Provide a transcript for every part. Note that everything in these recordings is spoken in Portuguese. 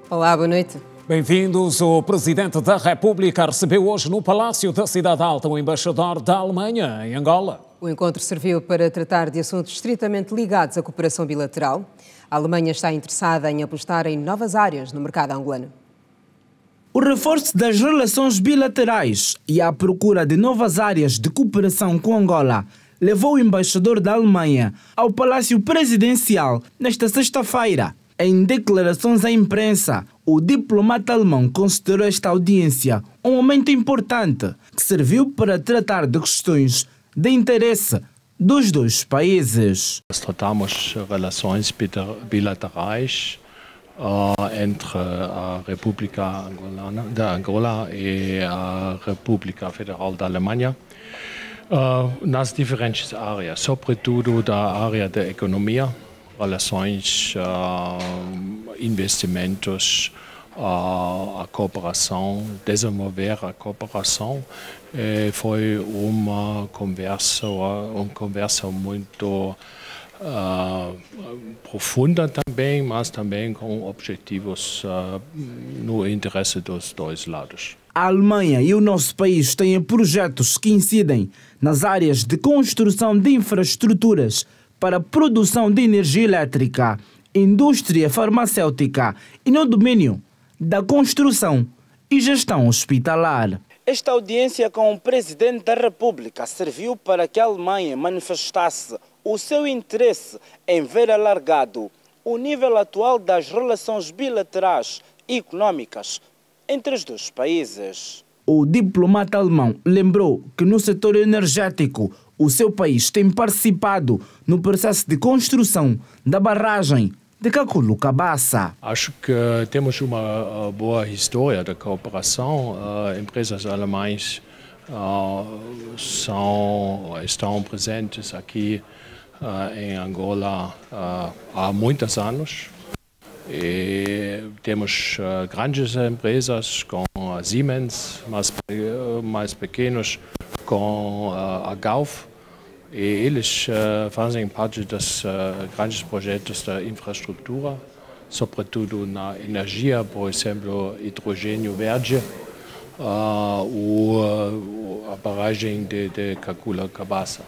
Olá, boa noite. Bem-vindos. O Presidente da República recebeu hoje no Palácio da Cidade Alta o embaixador da Alemanha em Angola. O encontro serviu para tratar de assuntos estritamente ligados à cooperação bilateral. A Alemanha está interessada em apostar em novas áreas no mercado angolano. O reforço das relações bilaterais e a procura de novas áreas de cooperação com Angola levou o embaixador da Alemanha ao Palácio Presidencial nesta sexta-feira. Em declarações à imprensa, o diplomata alemão considerou esta audiência um momento importante que serviu para tratar de questões de interesse dos dois países. Tratamos relações bilaterais entre a República de Angola e a República Federal da Alemanha nas diferentes áreas, sobretudo da área da economia, relações, investimentos, a cooperação, desenvolver a cooperação. Foi uma conversa muito profunda também, mas também com objetivos no interesse dos dois lados. A Alemanha e o nosso país têm projetos que incidem nas áreas de construção de infraestruturas para a produção de energia elétrica, indústria farmacêutica e no domínio da construção e gestão hospitalar. Esta audiência com o Presidente da República serviu para que a Alemanha manifestasse o seu interesse em ver alargado o nível atual das relações bilaterais e econômicas entre os dois países. O diplomata alemão lembrou que no setor energético o seu país tem participado no processo de construção da barragem de Caculo-Cabaça. Acho que temos uma boa história de cooperação. Empresas alemãs estão presentes aqui em Angola há muitos anos. E temos grandes empresas com a Siemens, mais pequenos com a Gauf. E eles fazem parte dos grandes projetos da infraestrutura, sobretudo na energia, por exemplo, hidrogênio verde, a barragem de Caculo-Cabaça.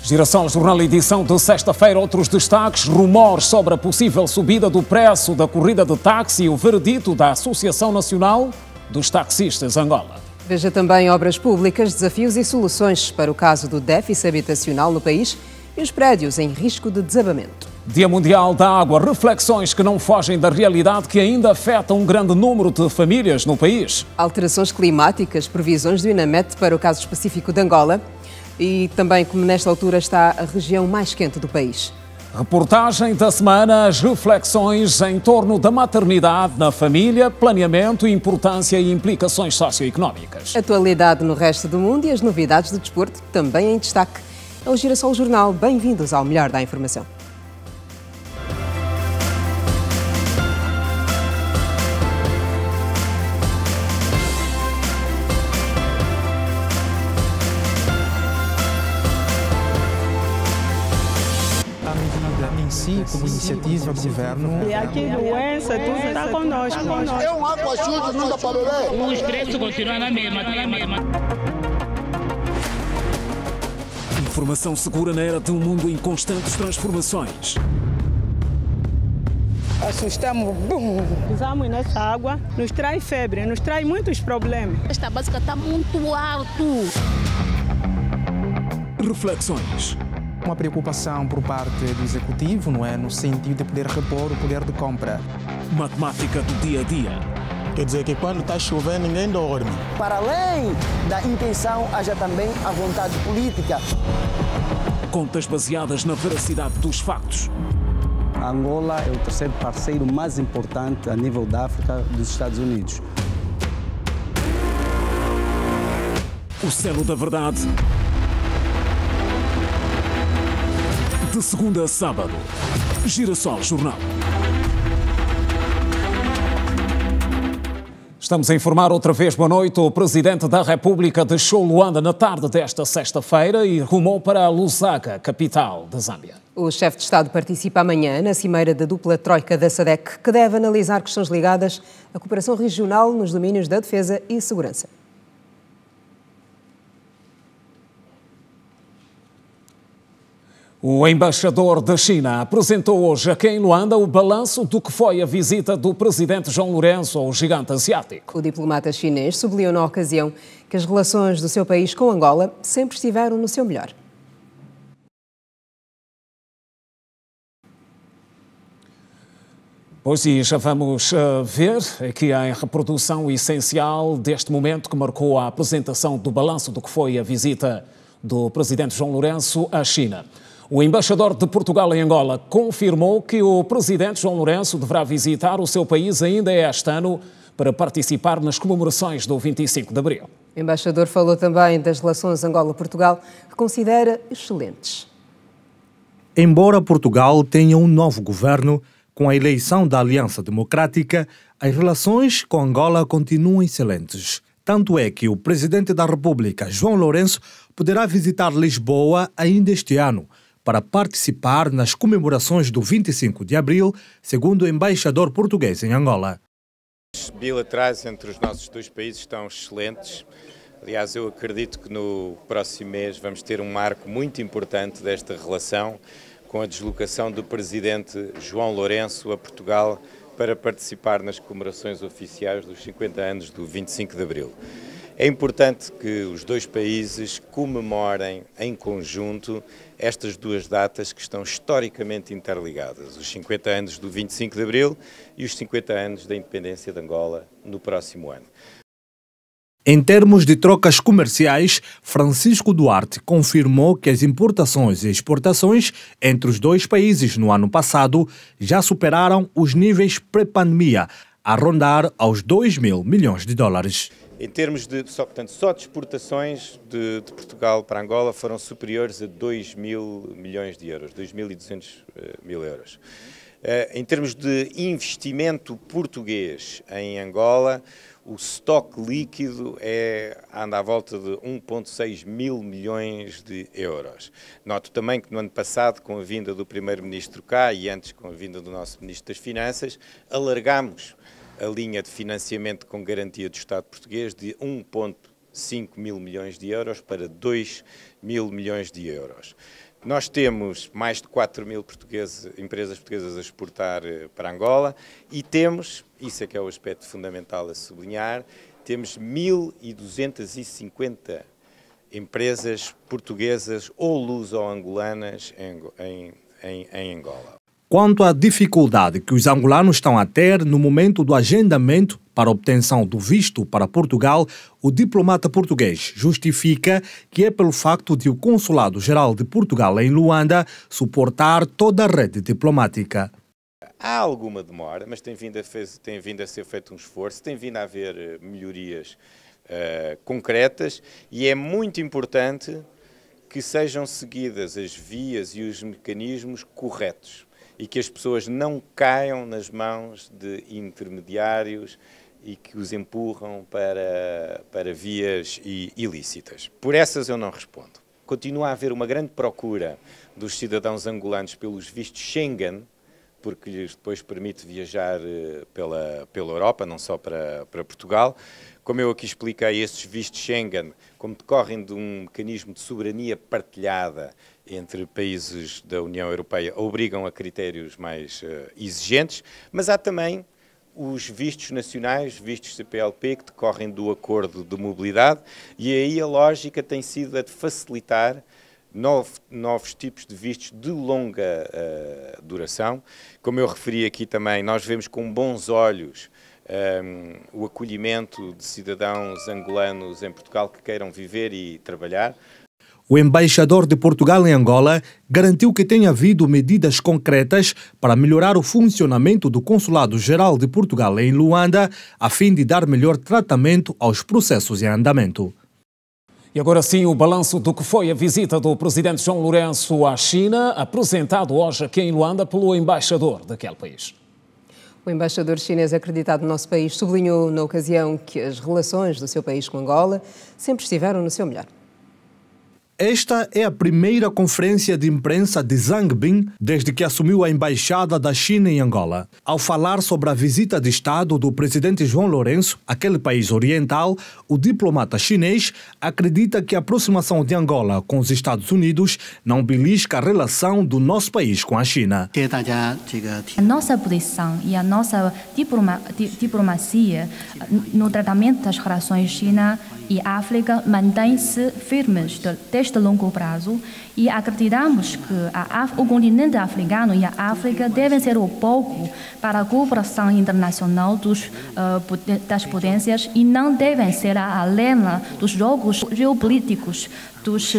Girassol Jornal, edição de sexta-feira. Outros destaques: rumores sobre a possível subida do preço da corrida de táxi e o veredito da Associação Nacional dos Taxistas Angola. Veja também obras públicas, desafios e soluções para o caso do déficit habitacional no país e os prédios em risco de desabamento. Dia Mundial da Água, reflexões que não fogem da realidade que ainda afetam um grande número de famílias no país. Alterações climáticas, previsões do INAMET para o caso específico de Angola e também como nesta altura está a região mais quente do país. Reportagem da semana, as reflexões em torno da maternidade na família, planeamento, importância e implicações socioeconómicas. Atualidade no resto do mundo e as novidades do desporto também em destaque. É o Girassol Jornal. Bem-vindos ao melhor da informação. Como iniciativa do governo. E aqui doença, tudo está conosco. É um água suja, não dá para beber. Os preços continuam na mesma. Informação segura na era de um mundo em constantes transformações. Assustamos, pisamos nessa água, nos traz febre, nos traz muitos problemas. Esta básica está muito alto. Reflexões. Uma preocupação por parte do Executivo, não é? No sentido de poder repor o poder de compra. Matemática do dia a dia. Quer dizer que quando está chovendo ninguém dorme. Para além da intenção, haja também a vontade política. Contas baseadas na veracidade dos factos. Angola é o terceiro parceiro mais importante a nível da África dos Estados Unidos. O selo da verdade. De segunda a sábado, Girassol Jornal. Estamos a informar outra vez, boa noite. O Presidente da República deixou Luanda na tarde desta sexta-feira e rumou para Lusaka, capital da Zâmbia. O chefe de Estado participa amanhã na cimeira da dupla troika da SADC, que deve analisar questões ligadas à cooperação regional nos domínios da defesa e segurança. O embaixador da China apresentou hoje aqui em Luanda o balanço do que foi a visita do presidente João Lourenço ao gigante asiático. O diplomata chinês sublinhou na ocasião que as relações do seu país com Angola sempre estiveram no seu melhor. Pois e já vamos ver aqui em reprodução essencial deste momento que marcou a apresentação do balanço do que foi a visita do presidente João Lourenço à China. O embaixador de Portugal em Angola confirmou que o presidente João Lourenço deverá visitar o seu país ainda este ano para participar nas comemorações do 25 de Abril. O embaixador falou também das relações Angola-Portugal, que considera excelentes. Embora Portugal tenha um novo governo, com a eleição da Aliança Democrática, as relações com Angola continuam excelentes. Tanto é que o presidente da República, João Lourenço, poderá visitar Lisboa ainda este ano, para participar nas comemorações do 25 de Abril, segundo o embaixador português em Angola. Os bilaterais entre os nossos dois países estão excelentes. Aliás, eu acredito que no próximo mês vamos ter um marco muito importante desta relação, com a deslocação do presidente João Lourenço a Portugal para participar nas comemorações oficiais dos 50 anos do 25 de Abril. É importante que os dois países comemorem em conjunto estas duas datas que estão historicamente interligadas, os 50 anos do 25 de Abril e os 50 anos da independência de Angola no próximo ano. Em termos de trocas comerciais, Francisco Duarte confirmou que as importações e exportações entre os dois países no ano passado já superaram os níveis pré-pandemia, a rondar aos 2 mil milhões de dólares. Em termos de só de exportações de Portugal para Angola foram superiores a 2 mil milhões de euros, 2.200 mil euros. Em termos de investimento português em Angola, o estoque líquido anda à volta de 1,6 mil milhões de euros. Noto também que no ano passado, com a vinda do Primeiro-Ministro cá e antes com a vinda do nosso Ministro das Finanças, alargámos a linha de financiamento com garantia do Estado português de 1,5 mil milhões de euros para 2 mil milhões de euros. Nós temos mais de 4 mil empresas portuguesas a exportar para Angola e temos, isso é que é o aspecto fundamental a sublinhar, temos 1.250 empresas portuguesas ou luso-angolanas em Angola. Quanto à dificuldade que os angolanos estão a ter no momento do agendamento para a obtenção do visto para Portugal, o diplomata português justifica que é pelo facto de o Consulado-Geral de Portugal em Luanda suportar toda a rede diplomática. Há alguma demora, mas tem vindo a ser feito um esforço, tem vindo a haver melhorias concretas e é muito importante que sejam seguidas as vias e os mecanismos corretos e que as pessoas não caiam nas mãos de intermediários e que os empurram para vias ilícitas. Por essas eu não respondo. Continua a haver uma grande procura dos cidadãos angolanos pelos vistos Schengen, porque lhes depois permite viajar pela Europa, não só para Portugal. Como eu aqui expliquei, esses vistos Schengen, como decorrem de um mecanismo de soberania partilhada entre países da União Europeia, obrigam a critérios mais exigentes, mas há também os vistos nacionais, vistos CPLP, que decorrem do acordo de mobilidade, e aí a lógica tem sido a de facilitar novos tipos de vistos de longa duração. Como eu referi aqui também, nós vemos com bons olhos o acolhimento de cidadãos angolanos em Portugal que queiram viver e trabalhar. O embaixador de Portugal em Angola garantiu que tem havido medidas concretas para melhorar o funcionamento do Consulado-Geral de Portugal em Luanda, a fim de dar melhor tratamento aos processos em andamento. E agora sim, o balanço do que foi a visita do presidente João Lourenço à China, apresentado hoje aqui em Luanda pelo embaixador daquele país. O embaixador chinês acreditado no nosso país sublinhou na ocasião que as relações do seu país com Angola sempre estiveram no seu melhor. Esta é a primeira conferência de imprensa de Zhang Bin desde que assumiu a embaixada da China em Angola. Ao falar sobre a visita de Estado do presidente João Lourenço àquele país oriental, o diplomata chinês acredita que a aproximação de Angola com os Estados Unidos não belisca a relação do nosso país com a China. A nossa posição e a nossa diplomacia no tratamento das relações China e África mantém-se firmes desde longo prazo e acreditamos que o continente africano e a África devem ser o palco para a cooperação internacional das potências e não devem ser a arena dos jogos geopolíticos dos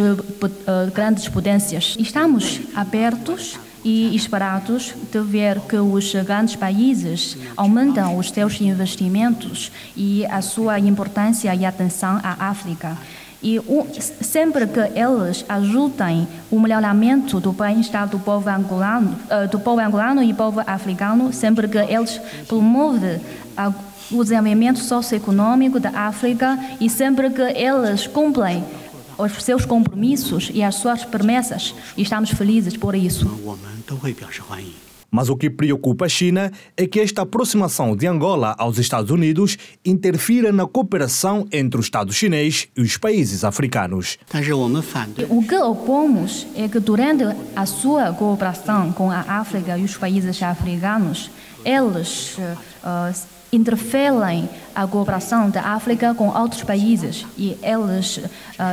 grandes potências. Estamos abertos e esperados de ver que os grandes países aumentam os seus investimentos e a sua importância e atenção à África. E sempre que eles ajudem o melhoramento do bem-estar do povo angolano e povo africano, sempre que eles promovem o desenvolvimento socioeconômico da África e sempre que eles cumprem os seus compromissos e as suas promessas, e estamos felizes por isso. Mas o que preocupa a China é que esta aproximação de Angola aos Estados Unidos interfira na cooperação entre o Estado chinês e os países africanos. O que opomos é que durante a sua cooperação com a África e os países africanos, eles interferem a cooperação da África com outros países e eles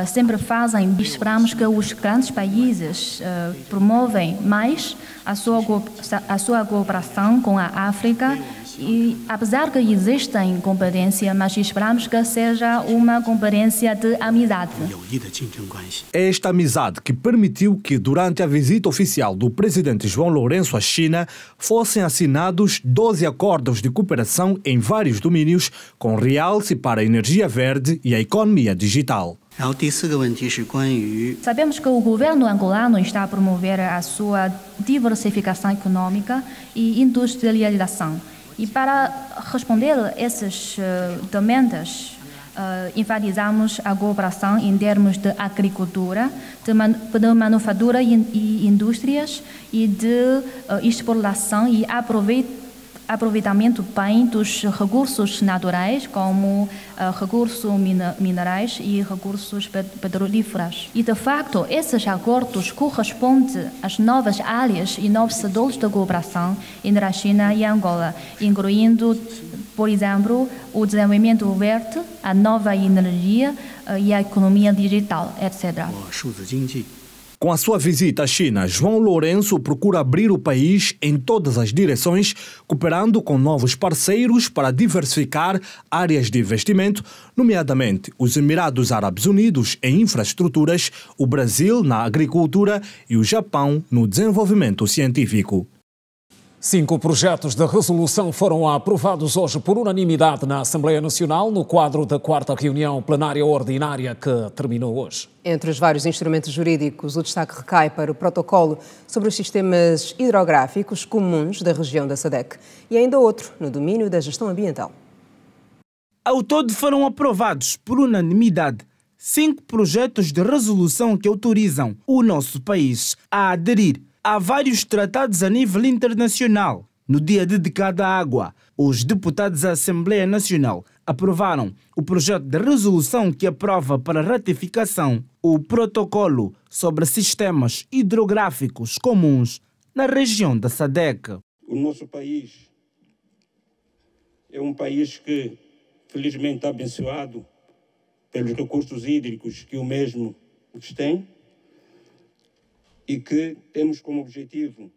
sempre fazem, esperamos que os grandes países promovem mais a sua cooperação com a África e apesar que existem competência, mas esperamos que seja uma competência de amizade. É esta amizade que permitiu que durante a visita oficial do presidente João Lourenço à China fossem assinados 12 acordos de cooperação em vários domínios, com realce para a energia verde e a economia digital. Sabemos que o governo angolano está a promover a sua diversificação econômica e industrialização. E para responder a essas demandas, enfatizamos a cooperação em termos de agricultura, de manufatura e indústrias e de exploração e aproveitamento bem dos recursos naturais, como recursos minerais e recursos petrolíferos. E, de facto, esses acordos correspondem às novas áreas e novos setores de cooperação entre a China e a Angola, incluindo, por exemplo, o desenvolvimento verde, a nova energia e a economia digital, etc. Com a sua visita à China, João Lourenço procura abrir o país em todas as direções, cooperando com novos parceiros para diversificar áreas de investimento, nomeadamente os Emirados Árabes Unidos em infraestruturas, o Brasil na agricultura e o Japão no desenvolvimento científico. 5 projetos de resolução foram aprovados hoje por unanimidade na Assembleia Nacional no quadro da 4ª reunião plenária ordinária que terminou hoje. Entre os vários instrumentos jurídicos, o destaque recai para o protocolo sobre os sistemas hidrográficos comuns da região da SADC e ainda outro no domínio da gestão ambiental. Ao todo foram aprovados por unanimidade 5 projetos de resolução que autorizam o nosso país a aderir a vários tratados a nível internacional. No dia dedicado à água, os deputados da Assembleia Nacional aprovaram o projeto de resolução que aprova para ratificação o protocolo sobre sistemas hidrográficos comuns na região da SADC. O nosso país é um país que, felizmente, está abençoado pelos recursos hídricos que o mesmo tem, e que temos como objetivo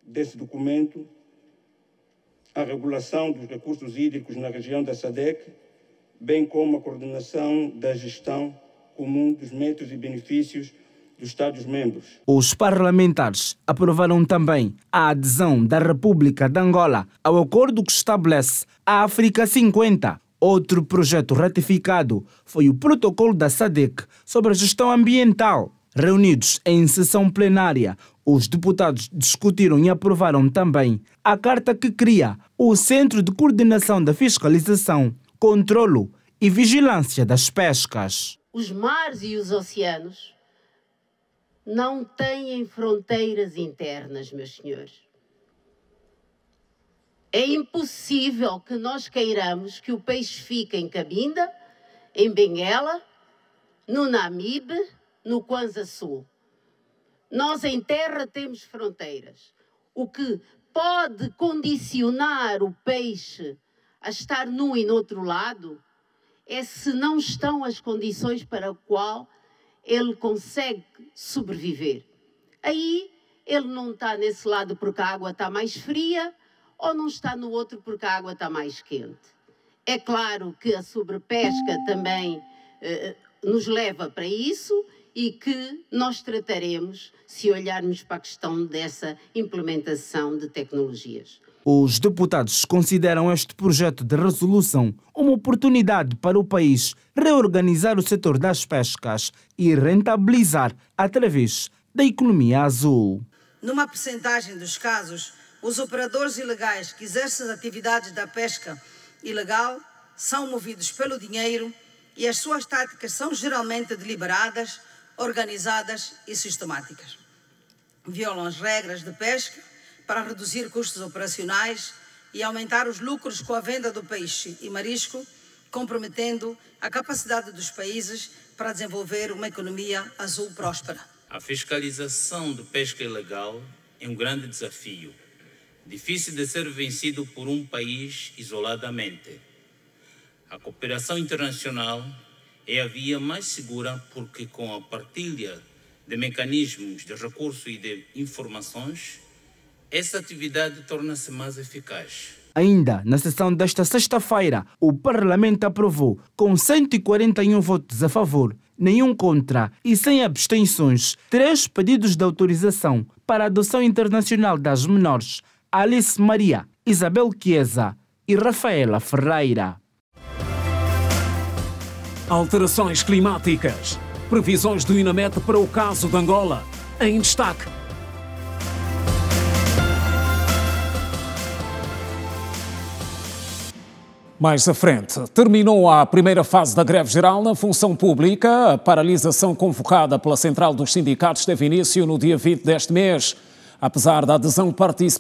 desse documento a regulação dos recursos hídricos na região da SADC, bem como a coordenação da gestão comum dos métodos e benefícios dos Estados-membros. Os parlamentares aprovaram também a adesão da República de Angola ao acordo que estabelece a África 50. Outro projeto ratificado foi o protocolo da SADC sobre a gestão ambiental. Reunidos em sessão plenária, os deputados discutiram e aprovaram também a carta que cria o Centro de Coordenação da Fiscalização, Controlo e Vigilância das Pescas. Os mares e os oceanos não têm fronteiras internas, meus senhores. É impossível que nós queiramos que o peixe fique em Cabinda, em Benguela, no Namibe, no Kwanza Sul. Nós em terra temos fronteiras. O que pode condicionar o peixe a estar num e no outro lado é se não estão as condições para o qual ele consegue sobreviver. Aí ele não está nesse lado porque a água está mais fria ou não está no outro porque a água está mais quente. É claro que a sobrepesca também nos leva para isso e que nós trataremos se olharmos para a questão dessa implementação de tecnologias. Os deputados consideram este projeto de resolução uma oportunidade para o país reorganizar o setor das pescas e rentabilizar através da economia azul. Numa percentagem dos casos, os operadores ilegais que exercem atividades da pesca ilegal são movidos pelo dinheiro e as suas táticas são geralmente deliberadas, organizadas e sistemáticas. Violam as regras de pesca para reduzir custos operacionais e aumentar os lucros com a venda do peixe e marisco, comprometendo a capacidade dos países para desenvolver uma economia azul próspera. A fiscalização de pesca ilegal é um grande desafio, difícil de ser vencido por um país isoladamente. A cooperação internacional é a via mais segura porque, com a partilha de mecanismos de recurso e de informações, essa atividade torna-se mais eficaz. Ainda na sessão desta sexta-feira, o Parlamento aprovou, com 141 votos a favor, nenhum contra e sem abstenções, 3 pedidos de autorização para a adoção internacional das menores Alice Maria, Isabel Chiesa e Rafaela Ferreira. Alterações climáticas. Previsões do INAMET para o caso de Angola. Em destaque. Mais à frente, terminou a primeira fase da greve geral na função pública. A paralisação convocada pela Central dos Sindicatos teve início no dia 20 deste mês. Apesar da adesão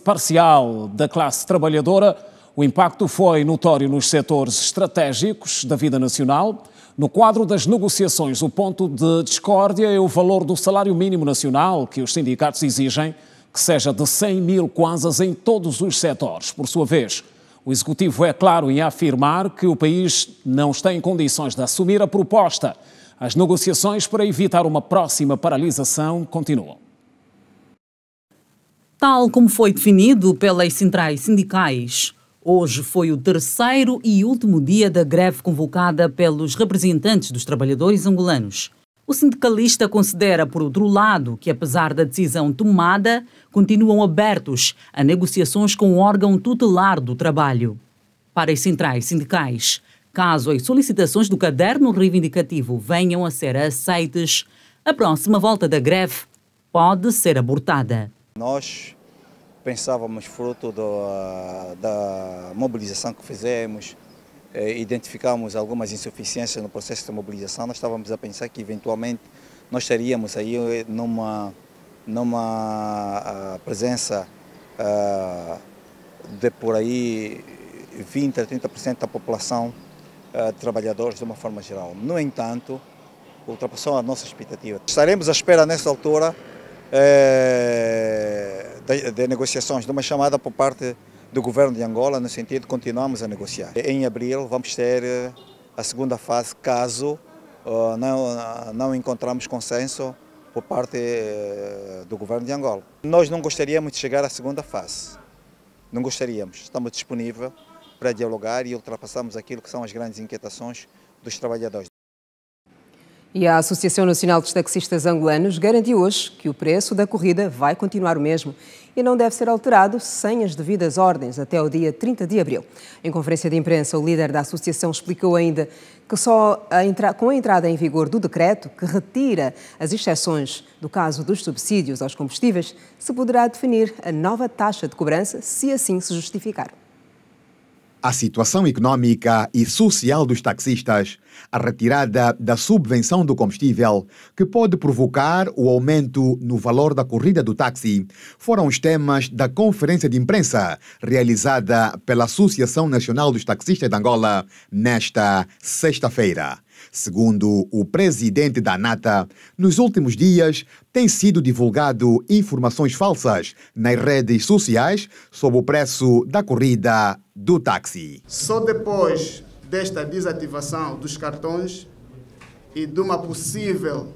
parcial da classe trabalhadora, o impacto foi notório nos setores estratégicos da vida nacional. No quadro das negociações, o ponto de discórdia é o valor do salário mínimo nacional, que os sindicatos exigem que seja de 100 mil kwanzas em todos os setores. Por sua vez, o Executivo é claro em afirmar que o país não está em condições de assumir a proposta. As negociações para evitar uma próxima paralisação continuam. Tal como foi definido pelas centrais sindicais, hoje foi o terceiro e último dia da greve convocada pelos representantes dos trabalhadores angolanos. O sindicalista considera, por outro lado, que apesar da decisão tomada, continuam abertos a negociações com o órgão tutelar do trabalho. Para as centrais sindicais, caso as solicitações do caderno reivindicativo venham a ser aceitas, a próxima volta da greve pode ser abortada. Nós pensávamos, fruto da mobilização que fizemos, identificamos algumas insuficiências no processo de mobilização. Nós estávamos a pensar que eventualmente nós estaríamos aí numa presença de por aí 20% a 30% da população de trabalhadores de uma forma geral. No entanto, ultrapassou a nossa expectativa. Estaremos à espera nessa altura de negociações, de uma chamada por parte do governo de Angola, no sentido de continuarmos a negociar. Em abril vamos ter a segunda fase, caso não encontramos consenso por parte do governo de Angola. Nós não gostaríamos de chegar à segunda fase, não gostaríamos, estamos disponíveis para dialogar e ultrapassarmos aquilo que são as grandes inquietações dos trabalhadores. E a Associação Nacional dos Taxistas Angolanos garantiu hoje que o preço da corrida vai continuar o mesmo e não deve ser alterado sem as devidas ordens até o dia 30 de abril. Em conferência de imprensa, o líder da associação explicou ainda que só com a entrada em vigor do decreto que retira as exceções do caso dos subsídios aos combustíveis se poderá definir a nova taxa de cobrança, se assim se justificar. A situação econômica e social dos taxistas, a retirada da subvenção do combustível, que pode provocar o aumento no valor da corrida do táxi, foram os temas da conferência de imprensa realizada pela Associação Nacional dos Taxistas de Angola nesta sexta-feira. Segundo o presidente da ANATA, nos últimos dias têm sido divulgado informações falsas nas redes sociais sobre o preço da corrida do táxi. Só depois desta desativação dos cartões e de uma possível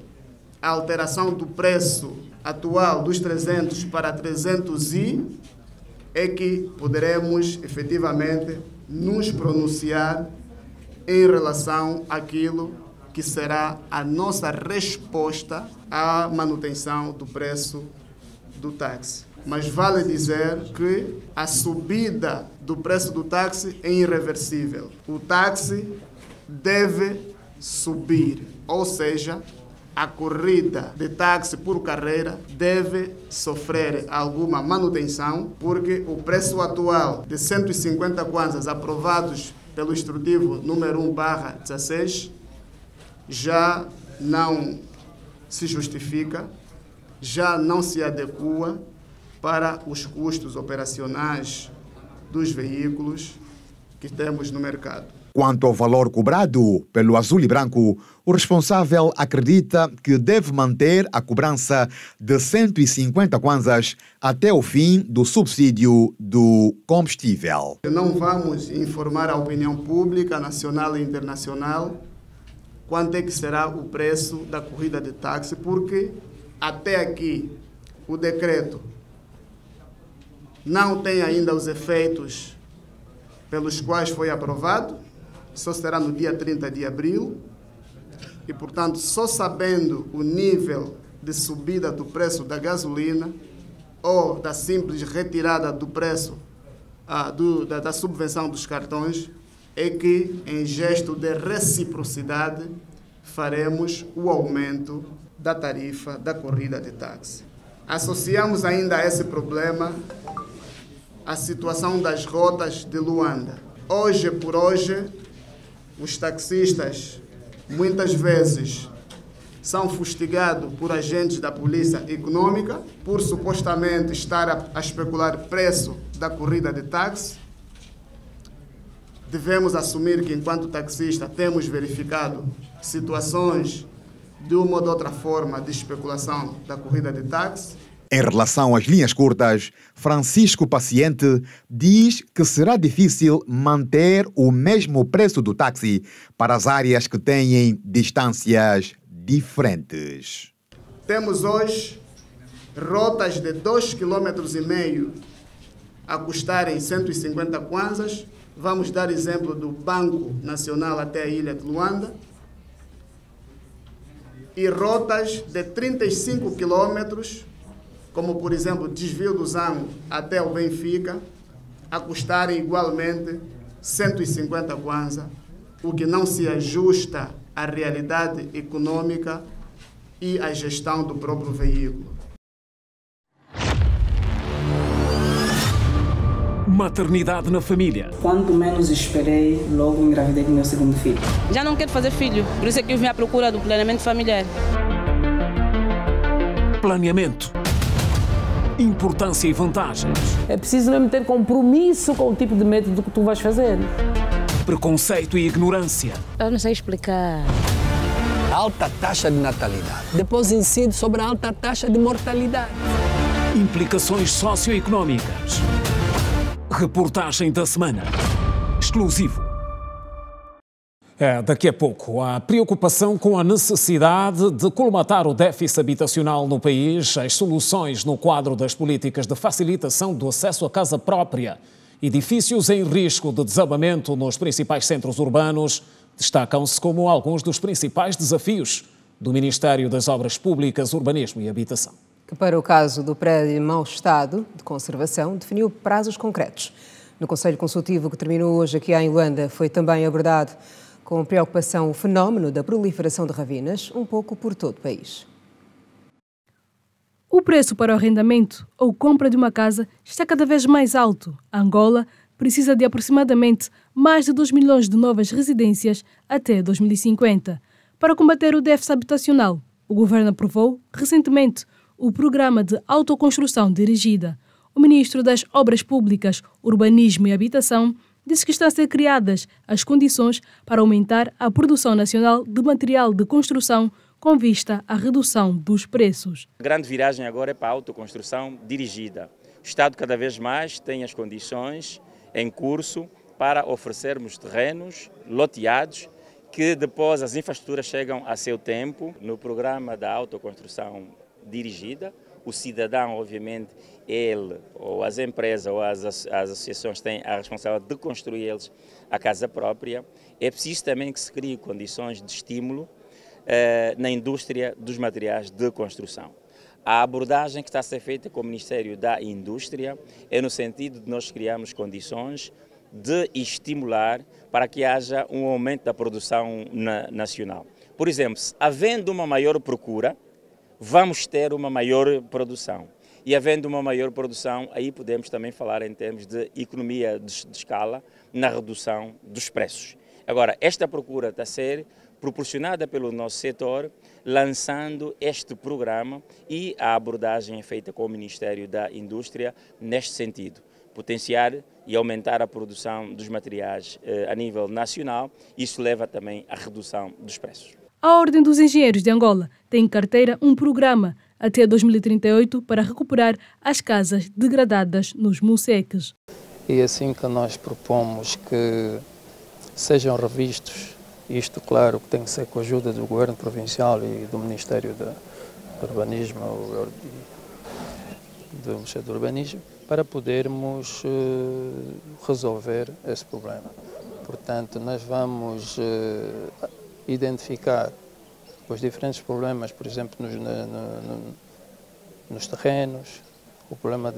alteração do preço atual dos 300 para 300 é que poderemos efetivamente nos pronunciar em relação àquilo que será a nossa resposta à manutenção do preço do táxi. Mas vale dizer que a subida do preço do táxi é irreversível. O táxi deve subir, ou seja, a corrida de táxi por carreira deve sofrer alguma manutenção, porque o preço atual de 150 kwanzas aprovados pelo instrutivo número 1/16 já não se justifica, já não se adequa para os custos operacionais dos veículos que temos no mercado. Quanto ao valor cobrado pelo Azul e Branco, o responsável acredita que deve manter a cobrança de 150 kwanzas até o fim do subsídio do combustível. Não vamos informar a opinião pública, nacional e internacional, quanto é que será o preço da corrida de táxi, porque até aqui o decreto não tem ainda os efeitos pelos quais foi aprovado, só será no dia 30 de abril e, portanto, só sabendo o nível de subida do preço da gasolina ou da simples retirada do preço da subvenção dos cartões, é que, em gesto de reciprocidade, faremos o aumento da tarifa da corrida de táxi. Associamos ainda a esse problema a situação das rotas de Luanda. Hoje por hoje, os taxistas muitas vezes são fustigados por agentes da Polícia Econômica por supostamente estar a especular preço da corrida de táxi. Devemos assumir que, enquanto taxista, temos verificado situações de uma ou de outra forma de especulação da corrida de táxi. Em relação às linhas curtas, Francisco Paciente diz que será difícil manter o mesmo preço do táxi para as áreas que têm distâncias diferentes. Temos hoje rotas de 2,5 km a custarem 150 kwanzas. Vamos dar exemplo do Banco Nacional até a ilha de Luanda. E rotas de 35 km, como por exemplo desvio do Zango até o Benfica, a custarem igualmente 150 kwanza, o que não se ajusta à realidade econômica e à gestão do próprio veículo. Maternidade na família. Quanto menos esperei, logo engravidei do meu segundo filho. Já não quero fazer filho, por isso é que eu vim à procura do planeamento familiar. Planeamento. Importância e vantagens. É preciso mesmo ter compromisso com o tipo de método que tu vais fazer. Preconceito e ignorância. Eu não sei explicar. Alta taxa de natalidade. Depois incide sobre a alta taxa de mortalidade. Implicações socioeconómicas. Reportagem da semana. Exclusivo. Daqui a pouco, a preocupação com a necessidade de colmatar o déficit habitacional no país, as soluções no quadro das políticas de facilitação do acesso à casa própria, edifícios em risco de desabamento nos principais centros urbanos, destacam-se como alguns dos principais desafios do Ministério das Obras Públicas, Urbanismo e Habitação. Que para o caso do prédio em mau estado de conservação, definiu prazos concretos. No Conselho Consultivo que terminou hoje aqui em Luanda, foi também abordado com preocupação o fenómeno da proliferação de ravinas, um pouco por todo o país. O preço para o arrendamento ou compra de uma casa está cada vez mais alto. A Angola precisa de aproximadamente mais de 2 milhões de novas residências até 2050. Para combater o déficit habitacional, o governo aprovou recentemente o Programa de Autoconstrução Dirigida. O ministro das Obras Públicas, Urbanismo e Habitação disse que estão a ser criadas as condições para aumentar a produção nacional de material de construção com vista à redução dos preços. A grande viragem agora é para a autoconstrução dirigida. O Estado cada vez mais tem as condições em curso para oferecermos terrenos loteados que depois as infraestruturas chegam a seu tempo. No programa da autoconstrução dirigida, o cidadão, obviamente, ele ou as empresas ou as associações têm a responsabilidade de construir eles a casa própria. É preciso também que se criem condições de estímulo na indústria dos materiais de construção. A abordagem que está a ser feita com o Ministério da Indústria é no sentido de nós criarmos condições de estimular para que haja um aumento da produção nacional. Por exemplo, havendo uma maior procura, vamos ter uma maior produção. E havendo uma maior produção, aí podemos também falar em termos de economia de escala na redução dos preços. Agora, esta procura está a ser proporcionada pelo nosso setor, lançando este programa, e a abordagem é feita com o Ministério da Indústria neste sentido, potenciar e aumentar a produção dos materiais a nível nacional. Isso leva também à redução dos preços. A Ordem dos Engenheiros de Angola tem em carteira um programa até 2038 para recuperar as casas degradadas nos museques. E assim que nós propomos que sejam revistos, isto claro que tem que ser com a ajuda do Governo Provincial e do Ministério do Urbanismo, do Ministério do Urbanismo, para podermos resolver esse problema. Portanto, nós vamos identificar os diferentes problemas, por exemplo, nos terrenos, o problema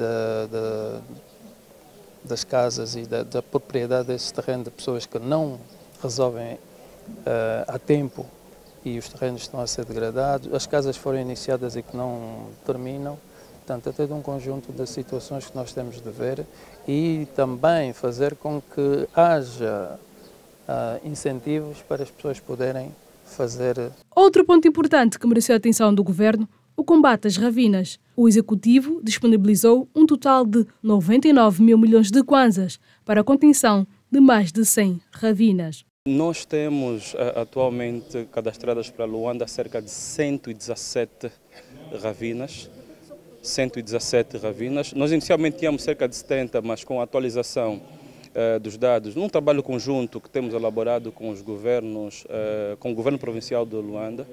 das casas e da propriedade desse terreno de pessoas que não resolvem a tempo e os terrenos estão a ser degradados, as casas foram iniciadas e que não terminam. Portanto, é todo um conjunto de situações que nós temos de ver e também fazer com que haja incentivos para as pessoas poderem fazer. Outro ponto importante que mereceu a atenção do governo, o combate às ravinas. O Executivo disponibilizou um total de 99 mil milhões de kwanzas para a contenção de mais de 100 ravinas. Nós temos atualmente cadastradas para Luanda cerca de 117 ravinas. 117 ravinas. Nós inicialmente tínhamos cerca de 70, mas com a atualização dos dados, num trabalho conjunto que temos elaborado com os governos, com o Governo Provincial de Luanda,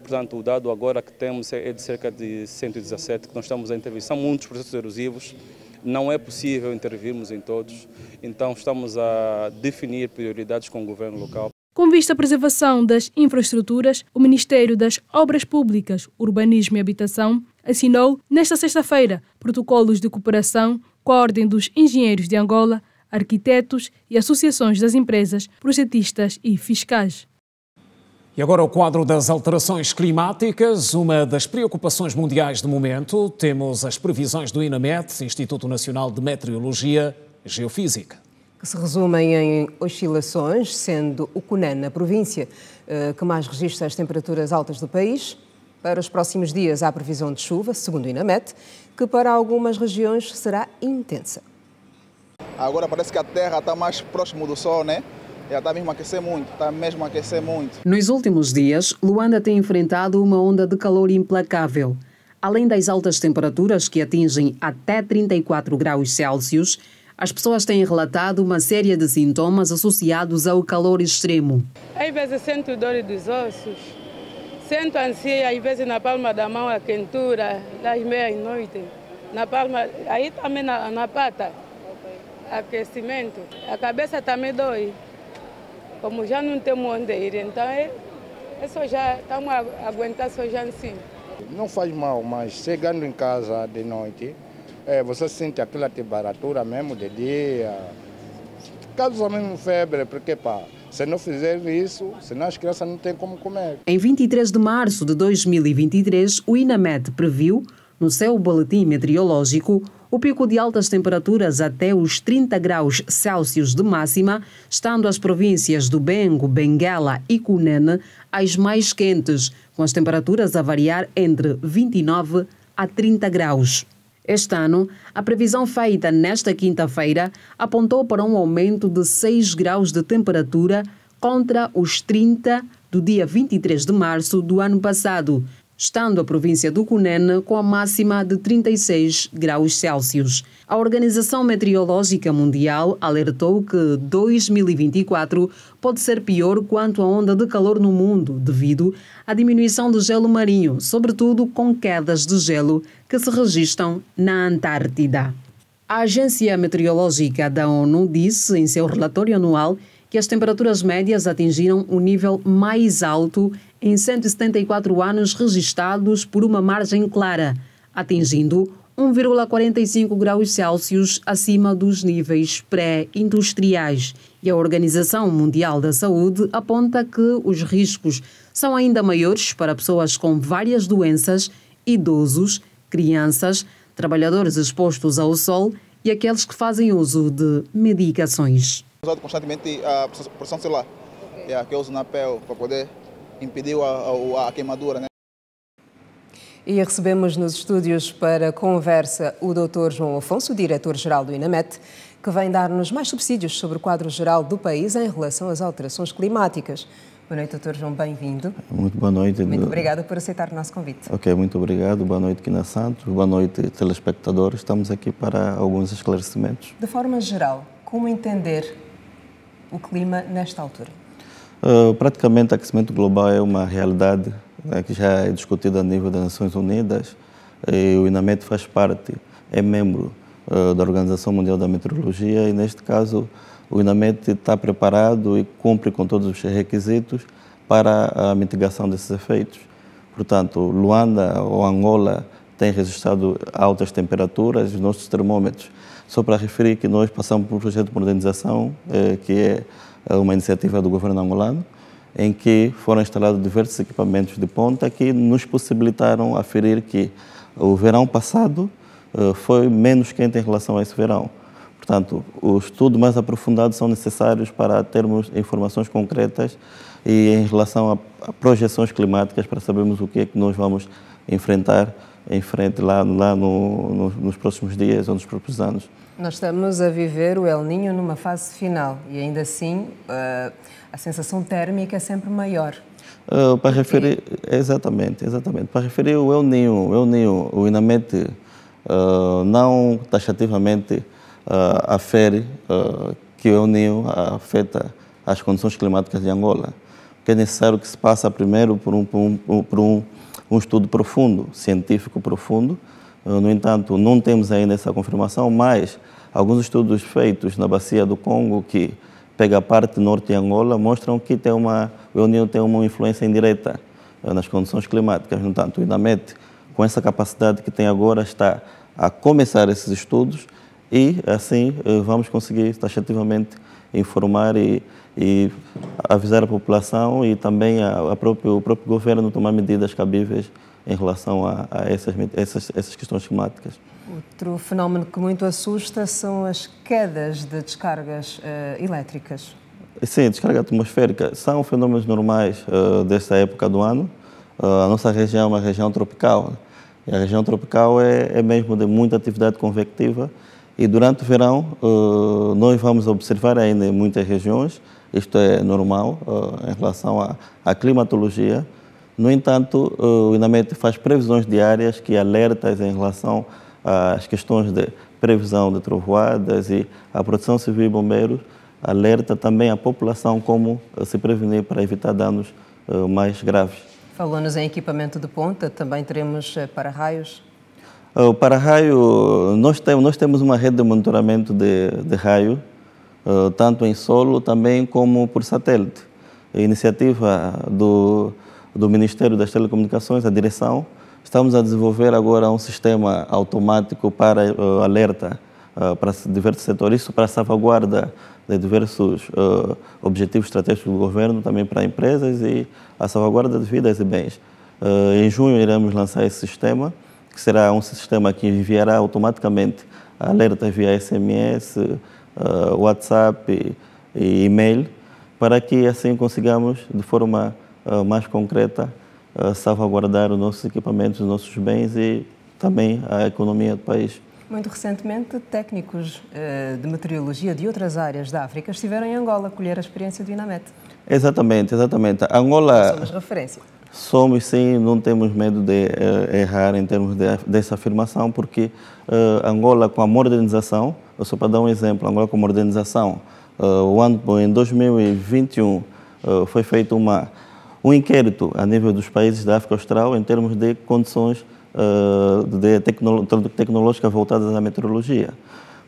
portanto o dado agora que temos é de cerca de 117, que nós estamos a intervir. São muitos processos erosivos, não é possível intervirmos em todos, então estamos a definir prioridades com o governo local. Com vista à preservação das infraestruturas, o Ministério das Obras Públicas, Urbanismo e Habitação assinou, nesta sexta-feira, protocolos de cooperação com a Ordem dos Engenheiros de Angola, arquitetos e associações das empresas, projetistas e fiscais. E agora o quadro das alterações climáticas, uma das preocupações mundiais do momento. Temos as previsões do INAMET, Instituto Nacional de Meteorologia e Geofísica, que se resumem em oscilações, sendo o Cunã, na província, que mais registra as temperaturas altas do país. Para os próximos dias há previsão de chuva, segundo o INAMET, que para algumas regiões será intensa. Agora parece que a Terra está mais próximo do Sol, né? Já está mesmo a aquecer muito, Nos últimos dias, Luanda tem enfrentado uma onda de calor implacável. Além das altas temperaturas que atingem até 34 graus Celsius, as pessoas têm relatado uma série de sintomas associados ao calor extremo. Às vezes sinto dor dos ossos, sinto ansia, às vezes na palma da mão a quentura, das meia-noite, na palma, aí também na pata, aquecimento. A cabeça também dói. Como já não temos onde ir, então é Isso já estamos a aguentar só já assim. Não faz mal, mas chegando em casa de noite, você sente aquela temperatura mesmo de dia. Causa mesmo febre, porque se não fizer isso, senão as crianças não têm como comer. Em 23 de março de 2023, o INAMET previu, no seu boletim meteorológico, o pico de altas temperaturas até os 30 graus Celsius de máxima, estando as províncias do Bengo, Benguela e Cunene as mais quentes, com as temperaturas a variar entre 29 a 30 graus. Este ano, a previsão feita nesta quinta-feira apontou para um aumento de 6 graus de temperatura contra os 30 do dia 23 de março do ano passado, estando a província do Cunene com a máxima de 36 graus Celsius. A Organização Meteorológica Mundial alertou que 2024 pode ser pior quanto à onda de calor no mundo, devido à diminuição do gelo marinho, sobretudo com quedas de gelo que se registram na Antártida. A Agência Meteorológica da ONU disse em seu relatório anual que as temperaturas médias atingiram o nível mais alto em 174 anos registados por uma margem clara, atingindo 1,45 graus Celsius acima dos níveis pré-industriais. E a Organização Mundial da Saúde aponta que os riscos são ainda maiores para pessoas com várias doenças, idosos, crianças, trabalhadores expostos ao sol e aqueles que fazem uso de medicações. Usado constantemente a proteção solar, que eu uso na pele para poder impedir a queimadura, né? E recebemos nos estúdios para conversa o Dr. João Afonso, diretor-geral do INAMET, que vem dar-nos mais subsídios sobre o quadro geral do país em relação às alterações climáticas. Boa noite, Dr. João, bem-vindo. Muito boa noite. Muito obrigada por aceitar o nosso convite. Ok, muito obrigado. Boa noite, Quina Santos. Boa noite, telespectadores. Estamos aqui para alguns esclarecimentos. De forma geral, como entender o clima nesta altura? Praticamente, o aquecimento global é uma realidade que já é discutida a nível das Nações Unidas. O INAMET faz parte, é membro da Organização Mundial da Meteorologia e, neste caso, o INAMET está preparado e cumpre com todos os requisitos para a mitigação desses efeitos. Portanto, Luanda ou Angola tem registrado altas temperaturas, os nossos termômetros. Só para referir que nós passamos por um projeto de modernização, que é uma iniciativa do governo angolano, em que foram instalados diversos equipamentos de ponta que nos possibilitaram aferir que o verão passado foi menos quente em relação a esse verão. Portanto, os estudos mais aprofundados são necessários para termos informações concretas e em relação a projeções climáticas para sabermos o que é que nós vamos enfrentar lá nos próximos dias ou nos próximos anos. Nós estamos a viver o El Niño numa fase final e ainda assim a sensação térmica é sempre maior. Para referir, exatamente. Para referir o El Niño, o INAMET não taxativamente afere que o El Niño afeta as condições climáticas de Angola, porque é necessário que se passe primeiro por um estudo profundo, científico profundo. No entanto, não temos ainda essa confirmação, mas alguns estudos feitos na bacia do Congo, que pega a parte norte de Angola, mostram que o El Niño tem uma influência indireta nas condições climáticas. No entanto, o INAMET, com essa capacidade que tem agora, está a começar esses estudos e, assim, vamos conseguir taxativamente informar e avisar a população e também o próprio governo tomar medidas cabíveis em relação a essas questões climáticas. Outro fenómeno que muito assusta são as quedas de descargas elétricas. Sim, descarga atmosférica são fenômenos normais desta época do ano. A nossa região é uma região tropical. E a região tropical é mesmo de muita atividade convectiva. E durante o verão nós vamos observar ainda em muitas regiões, isto é normal em relação à climatologia. No entanto, o INAMET faz previsões diárias que alertam em relação às questões de previsão de trovoadas e a Proteção Civil e Bombeiros alerta também a população como se prevenir para evitar danos mais graves. Falou-nos em equipamento de ponta, também teremos para-raios? O para-raio, nós temos uma rede de monitoramento de raio, tanto em solo também como por satélite. A iniciativa do do Ministério das Telecomunicações, a direção, estamos a desenvolver agora um sistema automático para alerta para diversos setores, isso para a salvaguarda de diversos objetivos estratégicos do governo, também para empresas e a salvaguarda de vidas e bens. Em junho iremos lançar esse sistema, que será um sistema que enviará automaticamente alertas via SMS, WhatsApp e e-mail, para que assim consigamos, de forma mais concreta, salvaguardar os nossos equipamentos, os nossos bens e também a economia do país. Muito recentemente, técnicos de meteorologia de outras áreas da África estiveram em Angola a colher a experiência do INAMET. Exatamente. Angola... Somos referência. Somos, sim, não temos medo de errar em termos dessa afirmação, porque Angola, com a modernização, só para dar um exemplo, Angola com a modernização, em 2021 foi feito um inquérito a nível dos países da África Austral em termos de condições tecnológicas voltadas à meteorologia.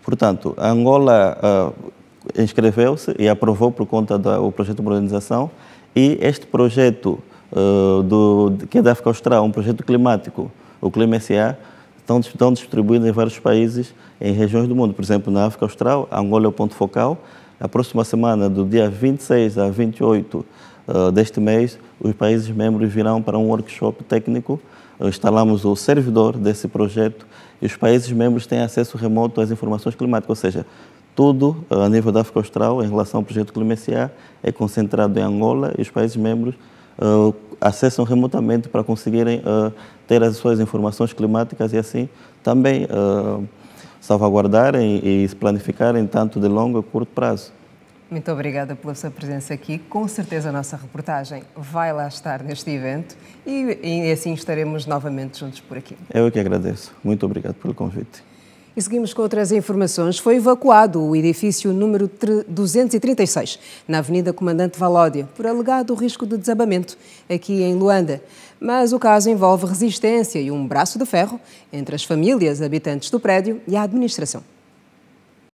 Portanto, a Angola inscreveu-se e aprovou por conta do projeto de modernização, e este projeto que é da África Austral, um projeto climático, o Clima SA, estão distribuídos em vários países, em regiões do mundo. Por exemplo, na África Austral, Angola é o ponto focal. A próxima semana, do dia 26 a 28 deste mês, os países membros virão para um workshop técnico. Instalamos o servidor desse projeto e os países membros têm acesso remoto às informações climáticas, ou seja, tudo a nível da África Austral em relação ao projeto Clima SA é concentrado em Angola, e os países membros acessam remotamente para conseguirem ter as suas informações climáticas e assim também salvaguardarem e se planificarem tanto de longo e curto prazo. Muito obrigada pela sua presença aqui. Com certeza a nossa reportagem vai lá estar neste evento e assim estaremos novamente juntos por aqui. Eu que agradeço. Muito obrigado pelo convite. E seguimos com outras informações. Foi evacuado o edifício número 236, na Avenida Comandante Valódia, por alegado risco de desabamento, aqui em Luanda. Mas o caso envolve resistência e um braço de ferro entre as famílias habitantes do prédio e a administração.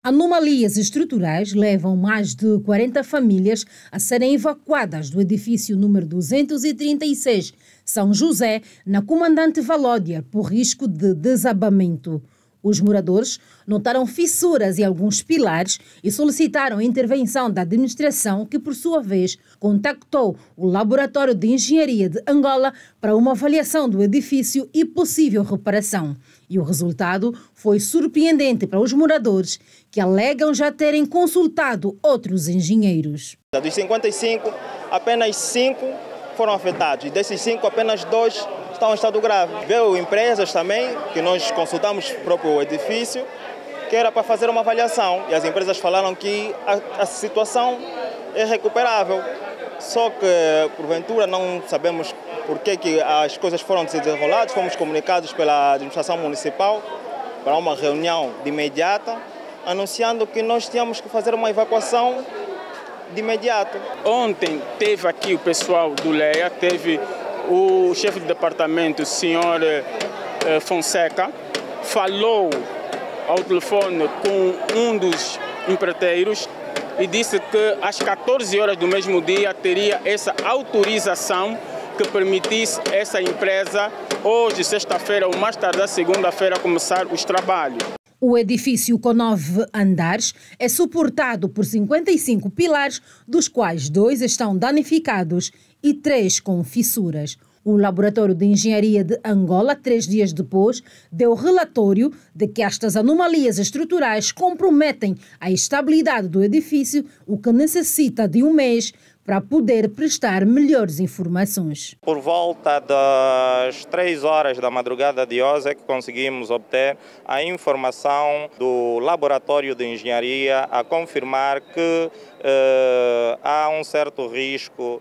Anomalias estruturais levam mais de 40 famílias a serem evacuadas do edifício número 236, São José, na Comandante Valódia, por risco de desabamento. Os moradores notaram fissuras em alguns pilares e solicitaram a intervenção da administração, que, por sua vez, contactou o Laboratório de Engenharia de Angola para uma avaliação do edifício e possível reparação. E o resultado foi surpreendente para os moradores, que alegam já terem consultado outros engenheiros. Dos 55, apenas 5 foram afetados. E desses 5, apenas 2 estão em estado grave. Veio empresas também, que nós consultamos o próprio edifício, que era para fazer uma avaliação. E as empresas falaram que a situação é recuperável. Só que, porventura, não sabemos por que as coisas foram desenroladas. Fomos comunicados pela administração municipal para uma reunião de imediata, anunciando que nós tínhamos que fazer uma evacuação de imediato. Ontem teve aqui o pessoal do LEA, teve o chefe de departamento, o senhor Fonseca, falou ao telefone com um dos empreiteiros e disse que às 14 horas do mesmo dia teria essa autorização que permitisse essa empresa, hoje, sexta-feira ou mais tarde, segunda-feira, começar os trabalhos. O edifício, com 9 andares, é suportado por 55 pilares, dos quais 2 estão danificados e 3 com fissuras. O Laboratório de Engenharia de Angola, 3 dias depois, deu relatório de que estas anomalias estruturais comprometem a estabilidade do edifício, o que necessita de um mês para poder prestar melhores informações. Por volta das 3 horas da madrugada de hoje é que conseguimos obter a informação do Laboratório de Engenharia a confirmar que há um certo risco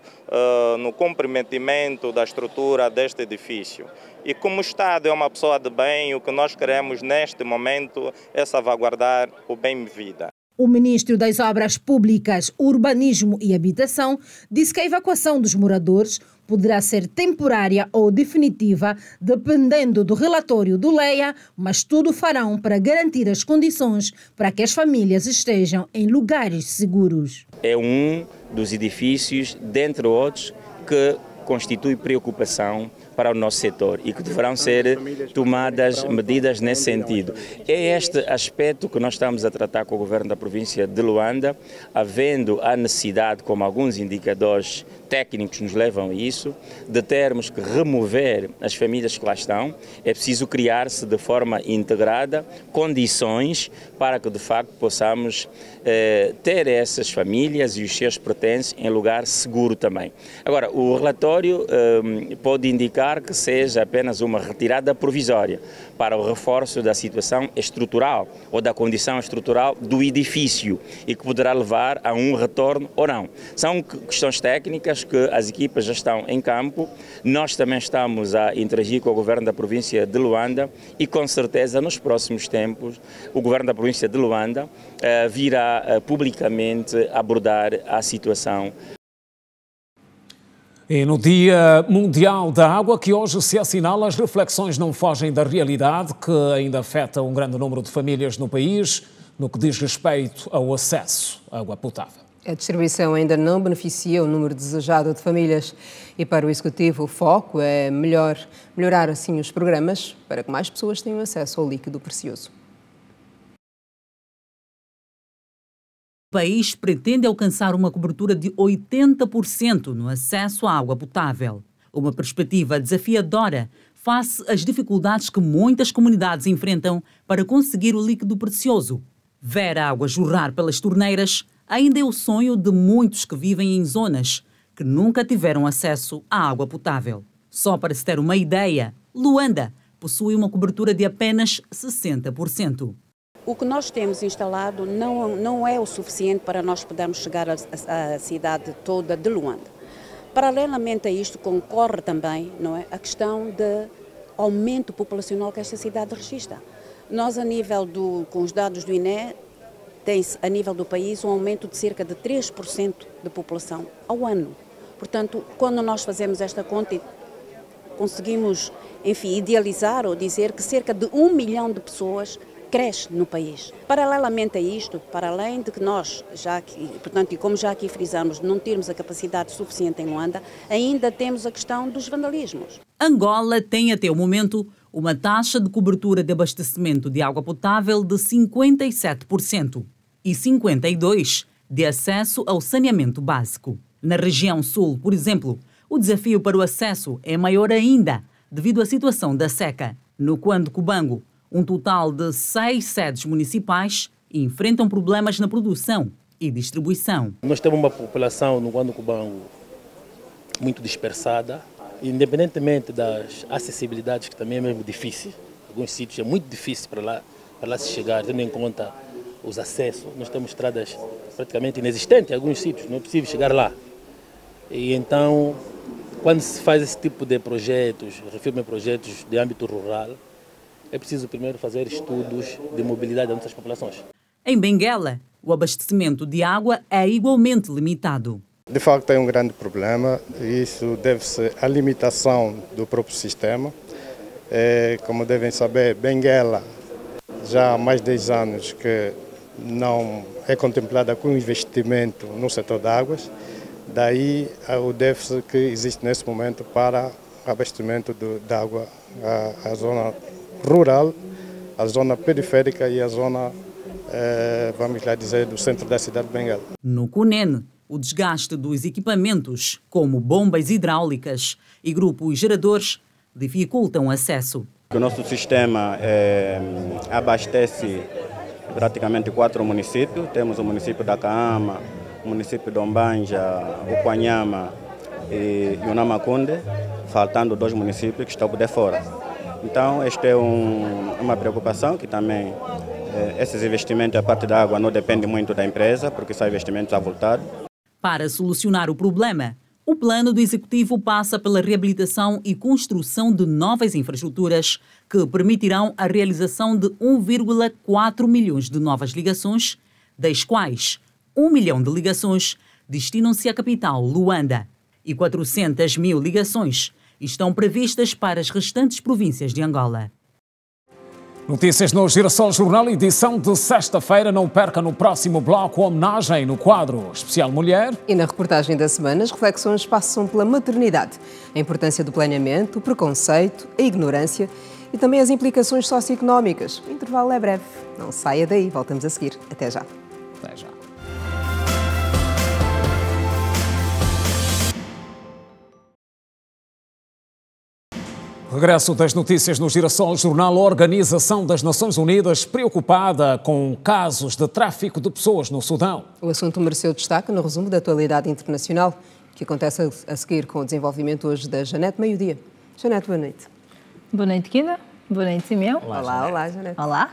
no comprometimento da estrutura deste edifício. E como o Estado é uma pessoa de bem, o que nós queremos neste momento é salvaguardar o bem-vida. O ministro das Obras Públicas, Urbanismo e Habitação disse que a evacuação dos moradores poderá ser temporária ou definitiva, dependendo do relatório do LEA, mas tudo farão para garantir as condições para que as famílias estejam em lugares seguros. É um dos edifícios, dentre outros, que constitui preocupação para o nosso setor e que deverão ser tomadas medidas nesse sentido. É este aspecto que nós estamos a tratar com o governo da província de Luanda, havendo a necessidade, como alguns indicadores técnicos nos levam a isso, de termos que remover as famílias que lá estão. É preciso criar-se de forma integrada condições para que de facto possamos ter essas famílias e os seus pertences em lugar seguro também. Agora, o relatório pode indicar que seja apenas uma retirada provisória para o reforço da situação estrutural ou da condição estrutural do edifício e que poderá levar a um retorno ou não. São questões técnicas que as equipas já estão em campo, nós também estamos a interagir com o governo da província de Luanda e com certeza nos próximos tempos o governo da província de Luanda virá publicamente abordar a situação. E no Dia Mundial da Água, que hoje se assinala, as reflexões não fogem da realidade que ainda afeta um grande número de famílias no país, no que diz respeito ao acesso à água potável. A distribuição ainda não beneficia o número desejado de famílias e para o Executivo o foco é melhorar assim os programas para que mais pessoas tenham acesso ao líquido precioso. O país pretende alcançar uma cobertura de 80% no acesso à água potável. Uma perspectiva desafiadora face às dificuldades que muitas comunidades enfrentam para conseguir o líquido precioso. Ver a água jorrar pelas torneiras ainda é o sonho de muitos que vivem em zonas que nunca tiveram acesso à água potável. Só para se ter uma ideia, Luanda possui uma cobertura de apenas 60%. O que nós temos instalado não é o suficiente para nós podermos chegar à cidade toda de Luanda. Paralelamente a isto, concorre também, não é, a questão de aumento populacional que esta cidade registra. Nós, com os dados do INE, tem-se a nível do país um aumento de cerca de 3% de população ao ano. Portanto, quando nós fazemos esta conta, conseguimos, enfim, idealizar ou dizer que cerca de 1 milhão de pessoas cresce no país. Paralelamente a isto, para além de que nós, e como já aqui frisamos, não termos a capacidade suficiente em Luanda, ainda temos a questão dos vandalismos. Angola tem até o momento uma taxa de cobertura de abastecimento de água potável de 57% e 52% de acesso ao saneamento básico. Na região sul, por exemplo, o desafio para o acesso é maior ainda devido à situação da seca. No Cuando Cubango, um total de 6 sedes municipais enfrentam problemas na produção e distribuição. Nós temos uma população no Cuando Cubango muito dispersada, independentemente das acessibilidades, que também é mesmo difícil. Alguns sítios é muito difícil para lá se chegar, tendo em conta os acessos. Nós temos estradas praticamente inexistentes em alguns sítios, não é possível chegar lá. E então, quando se faz esse tipo de projetos, refiro-me a projetos de âmbito rural, é preciso primeiro fazer estudos de mobilidade das nossas populações. Em Benguela, o abastecimento de água é igualmente limitado. De facto, é um grande problema e isso deve-se à limitação do próprio sistema. Como devem saber, Benguela já há mais de 10 anos que não é contemplada com investimento no setor de águas. Daí o déficit que existe nesse momento para abastecimento de água à zona rural, a zona periférica e a zona, vamos lá dizer, do centro da cidade de Benguela. No Cunene, o desgaste dos equipamentos, como bombas hidráulicas e grupos geradores, dificultam o acesso. O nosso sistema abastece praticamente 4 municípios. Temos o município da Caama, o município de Ombanja, o Quanhama e o Namakunde, faltando 2 municípios que estão por de fora. Então, esta é uma preocupação que também, esses investimentos, a parte da água, não depende muito da empresa, porque são investimentos avultados. Para solucionar o problema, o plano do Executivo passa pela reabilitação e construção de novas infraestruturas que permitirão a realização de 1,4 milhões de novas ligações, das quais 1 milhão de ligações destinam-se à capital, Luanda, e 400 mil ligações estão previstas para as restantes províncias de Angola. Notícias no Girassol Jornal, edição de sexta-feira. Não perca no próximo bloco homenagem no quadro Especial Mulher. E na reportagem da semana, as reflexões passam pela maternidade, a importância do planeamento, o preconceito, a ignorância e também as implicações socioeconómicas. O intervalo é breve. Não saia daí, voltamos a seguir. Até já. Até já. Regresso das notícias no Girassol Jornal. A Organização das Nações Unidas preocupada com casos de tráfico de pessoas no Sudão. O assunto mereceu destaque no resumo da atualidade internacional, que acontece a seguir com o desenvolvimento hoje da Janete Meio-Dia. Janete, boa noite. Boa noite, Kida. Boa noite, Simeão. Olá, Janete. Olá.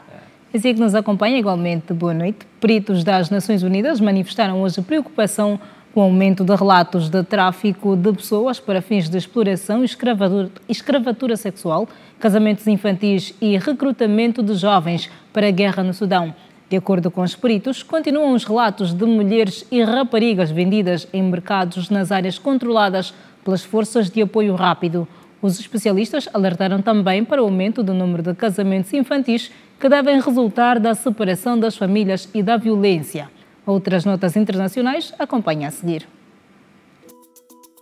Assim que nos acompanha, igualmente, boa noite. Peritos das Nações Unidas manifestaram hoje preocupação com o aumento de relatos de tráfico de pessoas para fins de exploração e escravatura sexual, casamentos infantis e recrutamento de jovens para a guerra no Sudão. De acordo com os peritos, continuam os relatos de mulheres e raparigas vendidas em mercados nas áreas controladas pelas forças de apoio rápido. Os especialistas alertaram também para o aumento do número de casamentos infantis que devem resultar da separação das famílias e da violência. Outras notas internacionais acompanham a seguir.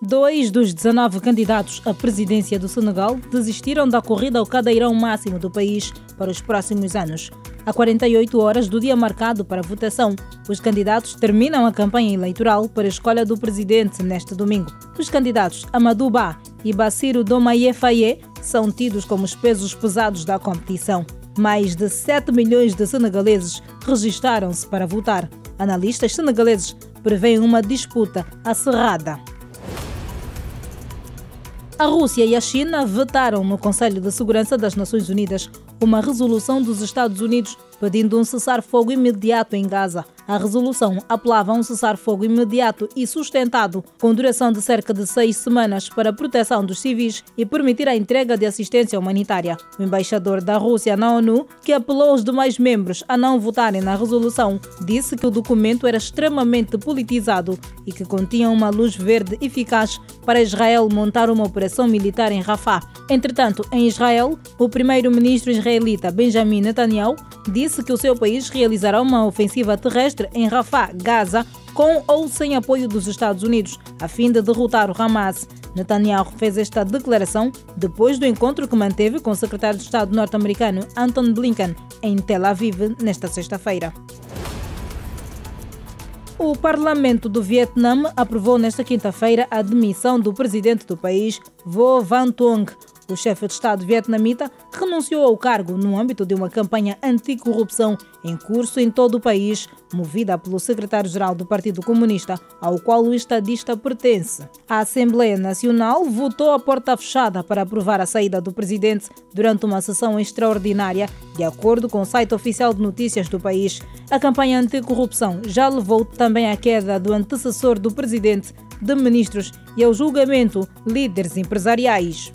2 dos 19 candidatos à presidência do Senegal desistiram da corrida ao cadeirão máximo do país para os próximos anos. A 48 horas do dia marcado para a votação, os candidatos terminam a campanha eleitoral para a escolha do presidente neste domingo. Os candidatos Amadou Ba e Bassirou Diomaye Faye são tidos como os pesos pesados da competição. Mais de 7 milhões de senegaleses registaram-se para votar. Analistas senegaleses prevêem uma disputa acirrada. A Rússia e a China vetaram no Conselho de Segurança das Nações Unidas uma resolução dos Estados Unidos pedindo um cessar-fogo imediato em Gaza. A resolução apelava a um cessar-fogo imediato e sustentado, com duração de cerca de 6 semanas, para a proteção dos civis e permitir a entrega de assistência humanitária. O embaixador da Rússia na ONU, que apelou aos demais membros a não votarem na resolução, disse que o documento era extremamente politizado e que continha uma luz verde eficaz para Israel montar uma operação militar em Rafah. Entretanto, em Israel, o primeiro-ministro israelita Benjamin Netanyahu disse que o seu país realizará uma ofensiva terrestre em Rafah, Gaza, com ou sem apoio dos Estados Unidos, a fim de derrotar o Hamas. Netanyahu fez esta declaração depois do encontro que manteve com o secretário de Estado norte-americano Antony Blinken em Tel Aviv nesta sexta-feira. O Parlamento do Vietnã aprovou nesta quinta-feira a demissão do presidente do país, Vo Van Thuong. O chefe de Estado vietnamita renunciou ao cargo no âmbito de uma campanha anticorrupção em curso em todo o país, movida pelo secretário-geral do Partido Comunista, ao qual o estadista pertence. A Assembleia Nacional votou a porta fechada para aprovar a saída do presidente durante uma sessão extraordinária, de acordo com o site oficial de notícias do país. A campanha anticorrupção já levou também à queda do antecessor do presidente, de ministros e ao julgamento líderes empresariais.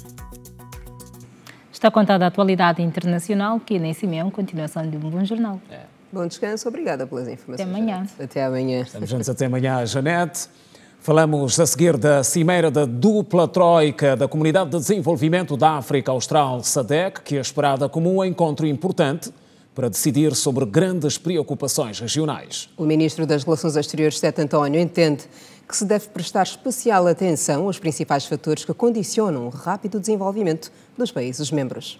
Está contada a atualidade internacional, que nem Simeão, continuação de um bom jornal. Bom descanso, obrigada pelas informações. Até amanhã. Até amanhã. Estamos juntos até amanhã, Janete. Falamos a seguir da cimeira da dupla troika da Comunidade de Desenvolvimento da África Austral, SADC, que é esperada como um encontro importante para decidir sobre grandes preocupações regionais. O ministro das Relações Exteriores, Sete António, entende que se deve prestar especial atenção aos principais fatores que condicionam o rápido desenvolvimento dos países membros.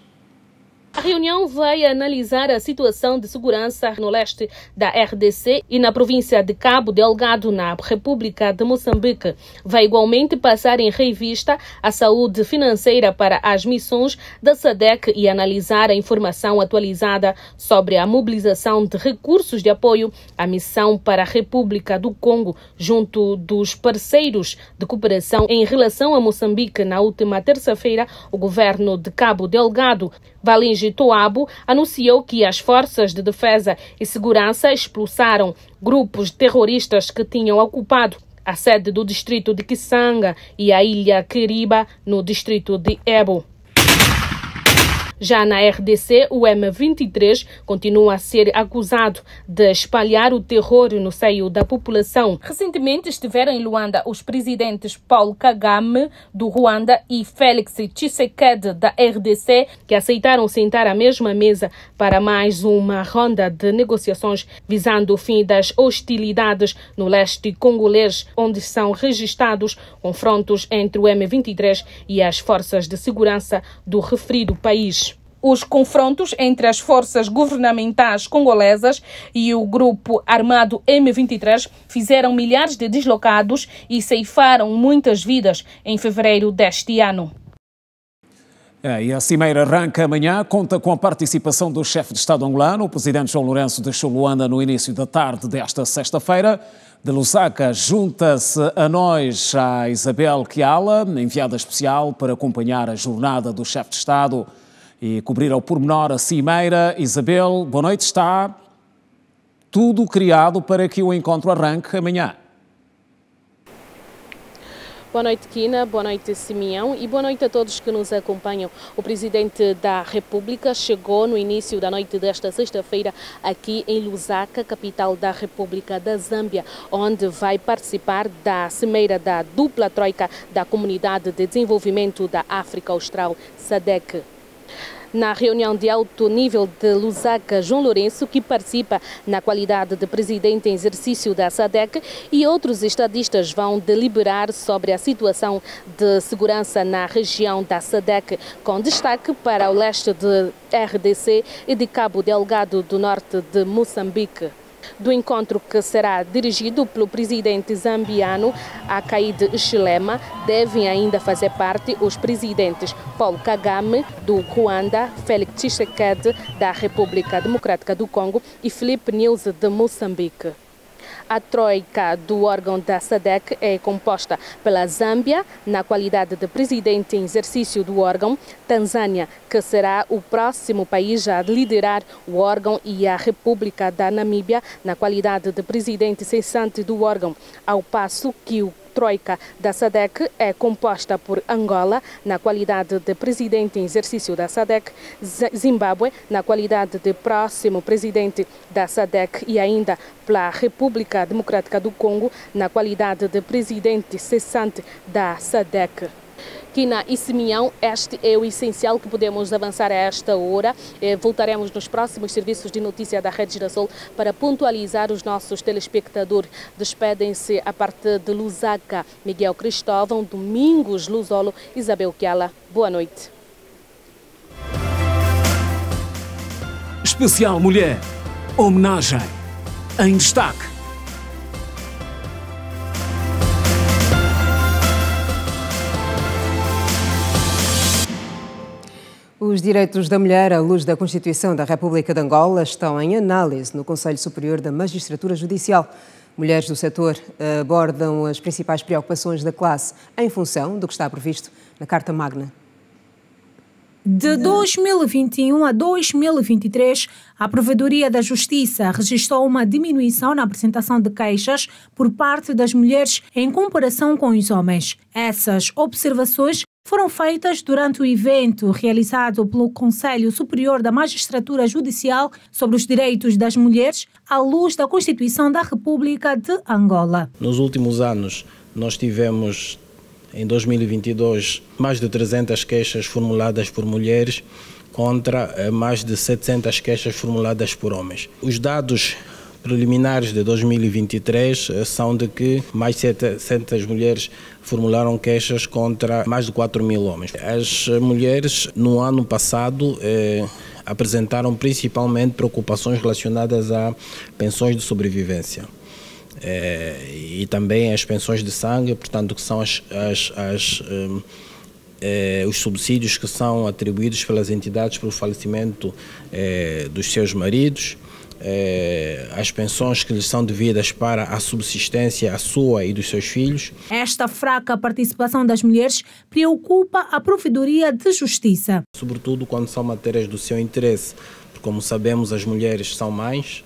A reunião vai analisar a situação de segurança no leste da RDC e na província de Cabo Delgado, na República de Moçambique. Vai igualmente passar em revista a saúde financeira para as missões da SADC e analisar a informação atualizada sobre a mobilização de recursos de apoio à missão para a República do Congo junto dos parceiros de cooperação em relação a Moçambique. Na última terça-feira, o governo de Cabo Delgado, Valingi Toabo, anunciou que as forças de defesa e segurança expulsaram grupos terroristas que tinham ocupado a sede do distrito de Kisanga e a ilha Kiriba, no distrito de Ebo. Já na RDC, o M23 continua a ser acusado de espalhar o terror no seio da população. Recentemente estiveram em Luanda os presidentes Paul Kagame, do Ruanda, e Félix Tshisekedi, da RDC, que aceitaram sentar à mesma mesa para mais uma ronda de negociações visando o fim das hostilidades no leste congolês, onde são registrados confrontos entre o M23 e as forças de segurança do referido país. Os confrontos entre as forças governamentais congolesas e o grupo armado M23 fizeram milhares de deslocados e ceifaram muitas vidas em fevereiro deste ano. E a cimeira arranca amanhã, conta com a participação do chefe de Estado angolano, o presidente João Lourenço deixou Luanda no início da tarde desta sexta-feira. De Lusaka junta-se a nós a Isabel Kiala, enviada especial para acompanhar a jornada do chefe de Estado e cobrir ao pormenor a cimeira. Isabel, boa noite. Está tudo criado para que o encontro arranque amanhã. Boa noite, Kina. Boa noite, Simeão. E boa noite a todos que nos acompanham. O Presidente da República chegou no início da noite desta sexta-feira aqui em Lusaka, capital da República da Zâmbia, onde vai participar da cimeira da dupla troika da Comunidade de Desenvolvimento da África Austral, SADC. Na reunião de alto nível de Lusaka, João Lourenço, que participa na qualidade de presidente em exercício da SADC, e outros estadistas vão deliberar sobre a situação de segurança na região da SADC, com destaque para o leste de RDC e de Cabo Delgado do norte de Moçambique. Do encontro, que será dirigido pelo presidente zambiano Hakainde Hichilema, devem ainda fazer parte os presidentes Paul Kagame, do Ruanda, Félix Tshisekedi, da República Democrática do Congo, e Filipe Nyusi, de Moçambique. A troika do órgão da SADC é composta pela Zâmbia, na qualidade de presidente em exercício do órgão, Tanzânia, que será o próximo país a liderar o órgão, e a República da Namíbia, na qualidade de presidente cessante do órgão, ao passo que o troika da SADC é composta por Angola, na qualidade de presidente em exercício da SADC, Zimbábue, na qualidade de próximo presidente da SADC, e ainda pela República Democrática do Congo, na qualidade de presidente cessante da SADC. Kina e Simeão, este é o essencial que podemos avançar a esta hora. Voltaremos nos próximos serviços de notícia da Rede Girassol para pontualizar os nossos telespectadores. Despedem-se a partir de Lusaka, Miguel Cristóvão, Domingos Luzolo, Isabel Kiala. Boa noite. Especial Mulher, homenagem em destaque. Os direitos da mulher, à luz da Constituição da República de Angola, estão em análise no Conselho Superior da Magistratura Judicial. Mulheres do setor abordam as principais preocupações da classe em função do que está previsto na Carta Magna. De 2021 a 2023, a Provedoria da Justiça registrou uma diminuição na apresentação de queixas por parte das mulheres em comparação com os homens. Essas observações foram feitas durante o evento realizado pelo Conselho Superior da Magistratura Judicial sobre os direitos das mulheres à luz da Constituição da República de Angola. Nos últimos anos, nós tivemos, em 2022, mais de 300 queixas formuladas por mulheres contra mais de 700 queixas formuladas por homens. Os dados preliminares de 2023 são de que mais de 700 mulheres formularam queixas contra mais de 4.000 homens. As mulheres, no ano passado, apresentaram principalmente preocupações relacionadas a pensões de sobrevivência. E também as pensões de sangue, portanto, que são os subsídios que são atribuídos pelas entidades pelo falecimento dos seus maridos, as pensões que lhes são devidas para a subsistência, a sua e dos seus filhos. Esta fraca participação das mulheres preocupa a Provedoria de Justiça. Sobretudo quando são matérias do seu interesse, porque, como sabemos, as mulheres são mães,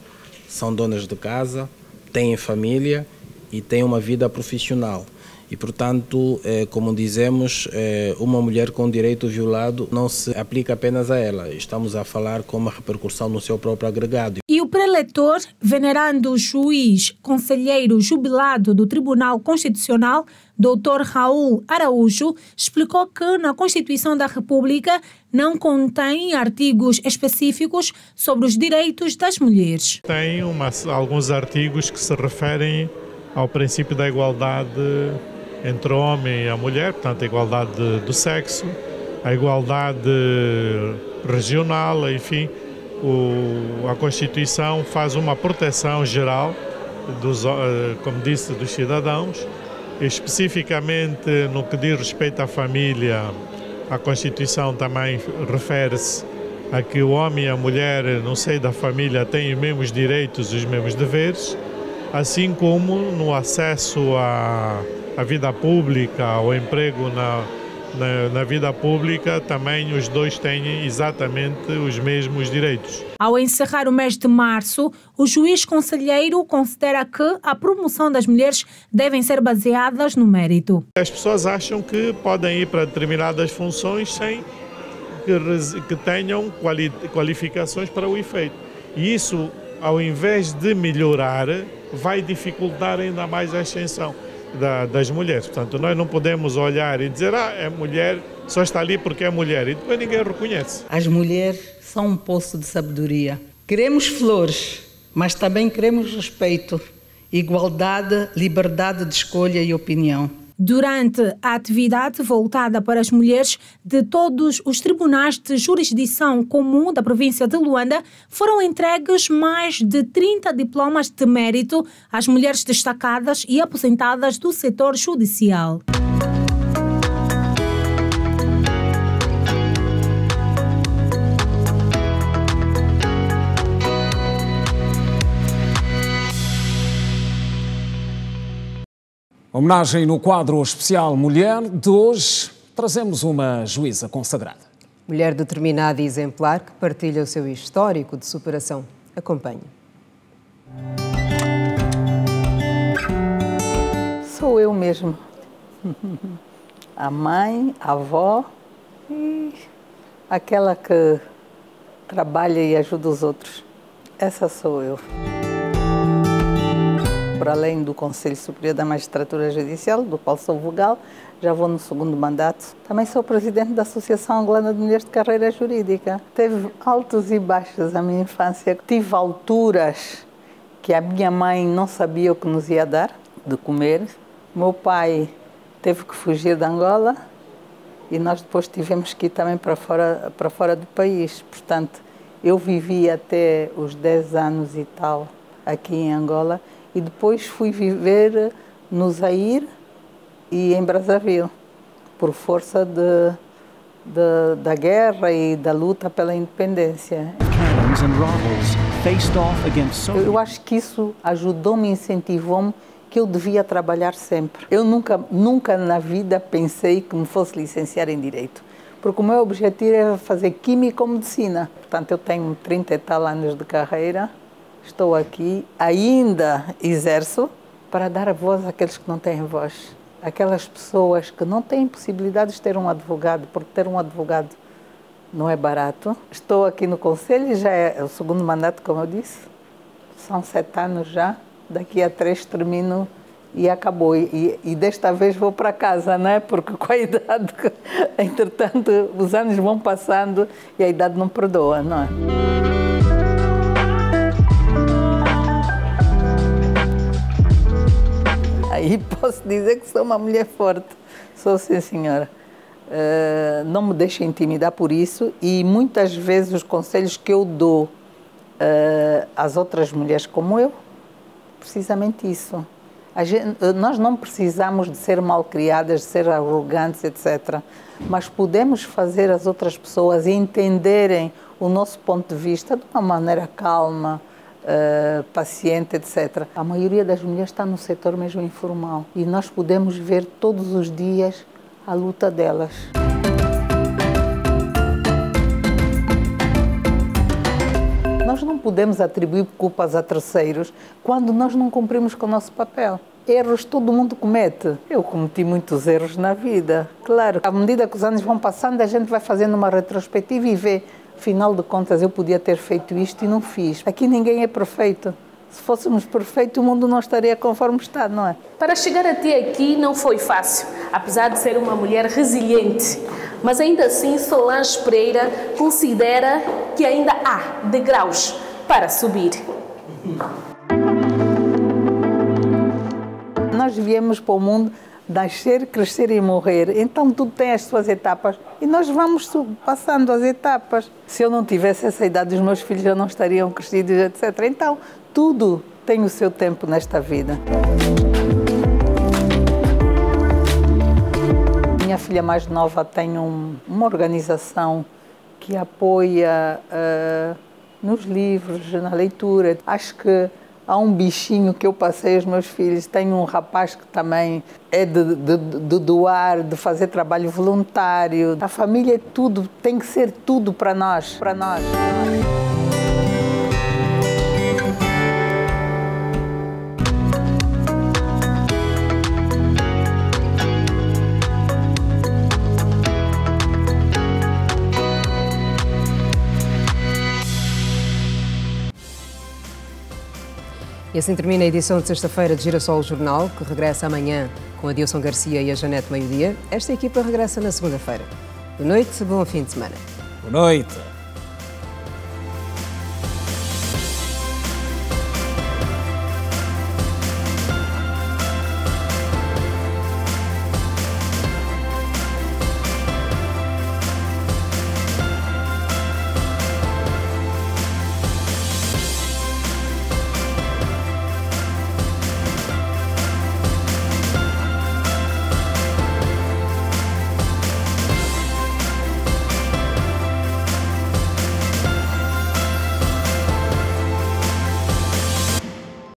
são donas de casa, têm família e têm uma vida profissional. E, portanto, como dizemos, uma mulher com direito violado não se aplica apenas a ela. Estamos a falar com uma repercussão no seu próprio agregado. E o preletor, venerando juiz conselheiro jubilado do Tribunal Constitucional, Dr. Raul Araújo, explicou que na Constituição da República não contém artigos específicos sobre os direitos das mulheres. Tem alguns artigos que se referem ao princípio da igualdade entre o homem e a mulher, portanto, a igualdade do sexo, a igualdade regional, enfim, a Constituição faz uma proteção geral, como disse, dos cidadãos, especificamente no que diz respeito à família. A Constituição também refere-se a que o homem e a mulher no seio da família têm os mesmos direitos e os mesmos deveres, assim como no acesso à vida pública, ao emprego na vida pública, também os dois têm exatamente os mesmos direitos. Ao encerrar o mês de março, o juiz conselheiro considera que a promoção das mulheres devem ser baseadas no mérito. As pessoas acham que podem ir para determinadas funções sem que tenham qualificações para o efeito. E isso, ao invés de melhorar, vai dificultar ainda mais a ascensão das mulheres. Portanto, nós não podemos olhar e dizer é mulher, só está ali porque é mulher, e depois ninguém reconhece. As mulheres são um poço de sabedoria. Queremos flores, mas também queremos respeito, igualdade, liberdade de escolha e opinião. Durante a atividade voltada para as mulheres de todos os tribunais de jurisdição comum da província de Luanda, foram entregues mais de 30 diplomas de mérito às mulheres destacadas e aposentadas do setor judicial. Homenagem no quadro especial Mulher de hoje, trazemos uma juíza consagrada. Mulher determinada e exemplar que partilha o seu histórico de superação. Acompanhe. Sou eu mesmo. A mãe, a avó e aquela que trabalha e ajuda os outros. Essa sou eu. Para além do Conselho Superior da Magistratura Judicial, do qual sou vogal, já vou no segundo mandato. Também sou presidente da Associação Angolana de Mulheres de Carreira Jurídica. Teve altos e baixos a minha infância. Tive alturas que a minha mãe não sabia o que nos ia dar de comer. Meu pai teve que fugir de Angola e nós depois tivemos que ir também para fora do país. Portanto, eu vivi até os 10 anos e tal aqui em Angola. E depois fui viver no Zaire e em Brazzaville, por força da guerra e da luta pela independência. Eu acho que isso ajudou-me, incentivou-me, que eu devia trabalhar sempre. Eu nunca na vida pensei que me fosse licenciar em Direito, porque o meu objetivo era fazer Química ou Medicina. Portanto, eu tenho 30 e tal anos de carreira. Estou aqui, ainda exerço para dar a voz àqueles que não têm voz. Aquelas pessoas que não têm possibilidade de ter um advogado, porque ter um advogado não é barato. Estou aqui no Conselho, já é o segundo mandato, como eu disse. São 7 anos já, daqui a 3 termino e acabou. E desta vez vou para casa, não é? Porque com a idade, entretanto, os anos vão passando e a idade não perdoa, não é? Aí posso dizer que sou uma mulher forte. Sou, sim, senhora. Não me deixo intimidar por isso e muitas vezes os conselhos que eu dou às outras mulheres como eu, precisamente isso. Nós não precisamos de ser malcriadas, de ser arrogantes, etc. Mas podemos fazer as outras pessoas entenderem o nosso ponto de vista de uma maneira calma, paciente, etc. A maioria das mulheres está no setor mesmo informal e nós podemos ver todos os dias a luta delas. Nós não podemos atribuir culpas a terceiros quando nós não cumprimos com o nosso papel. Erros todo mundo comete. Eu cometi muitos erros na vida. Claro, à medida que os anos vão passando, a gente vai fazendo uma retrospectiva e vê, afinal de contas, eu podia ter feito isto e não fiz. Aqui ninguém é perfeito. Se fôssemos perfeitos, o mundo não estaria conforme está, não é? Para chegar até aqui não foi fácil, apesar de ser uma mulher resiliente. Mas ainda assim, Solange Pereira considera que ainda há degraus para subir. Nós viemos para o mundo nascer, crescer e morrer. Então tudo tem as suas etapas e nós vamos passando as etapas. Se eu não tivesse essa idade, os meus filhos já não estariam crescidos, etc. Então tudo tem o seu tempo nesta vida. Minha filha mais nova tem uma organização que apoia nos livros, na leitura. Acho que há um bichinho que eu passei aos meus filhos. Tenho um rapaz que também é de doar, de fazer trabalho voluntário. A família é tudo, tem que ser tudo para nós. Para nós. E assim termina a edição de sexta-feira de Girassol Jornal, que regressa amanhã com a Dilson Garcia e a Janete Meio-Dia. Esta equipa regressa na segunda-feira. Boa noite, bom fim de semana. Boa noite.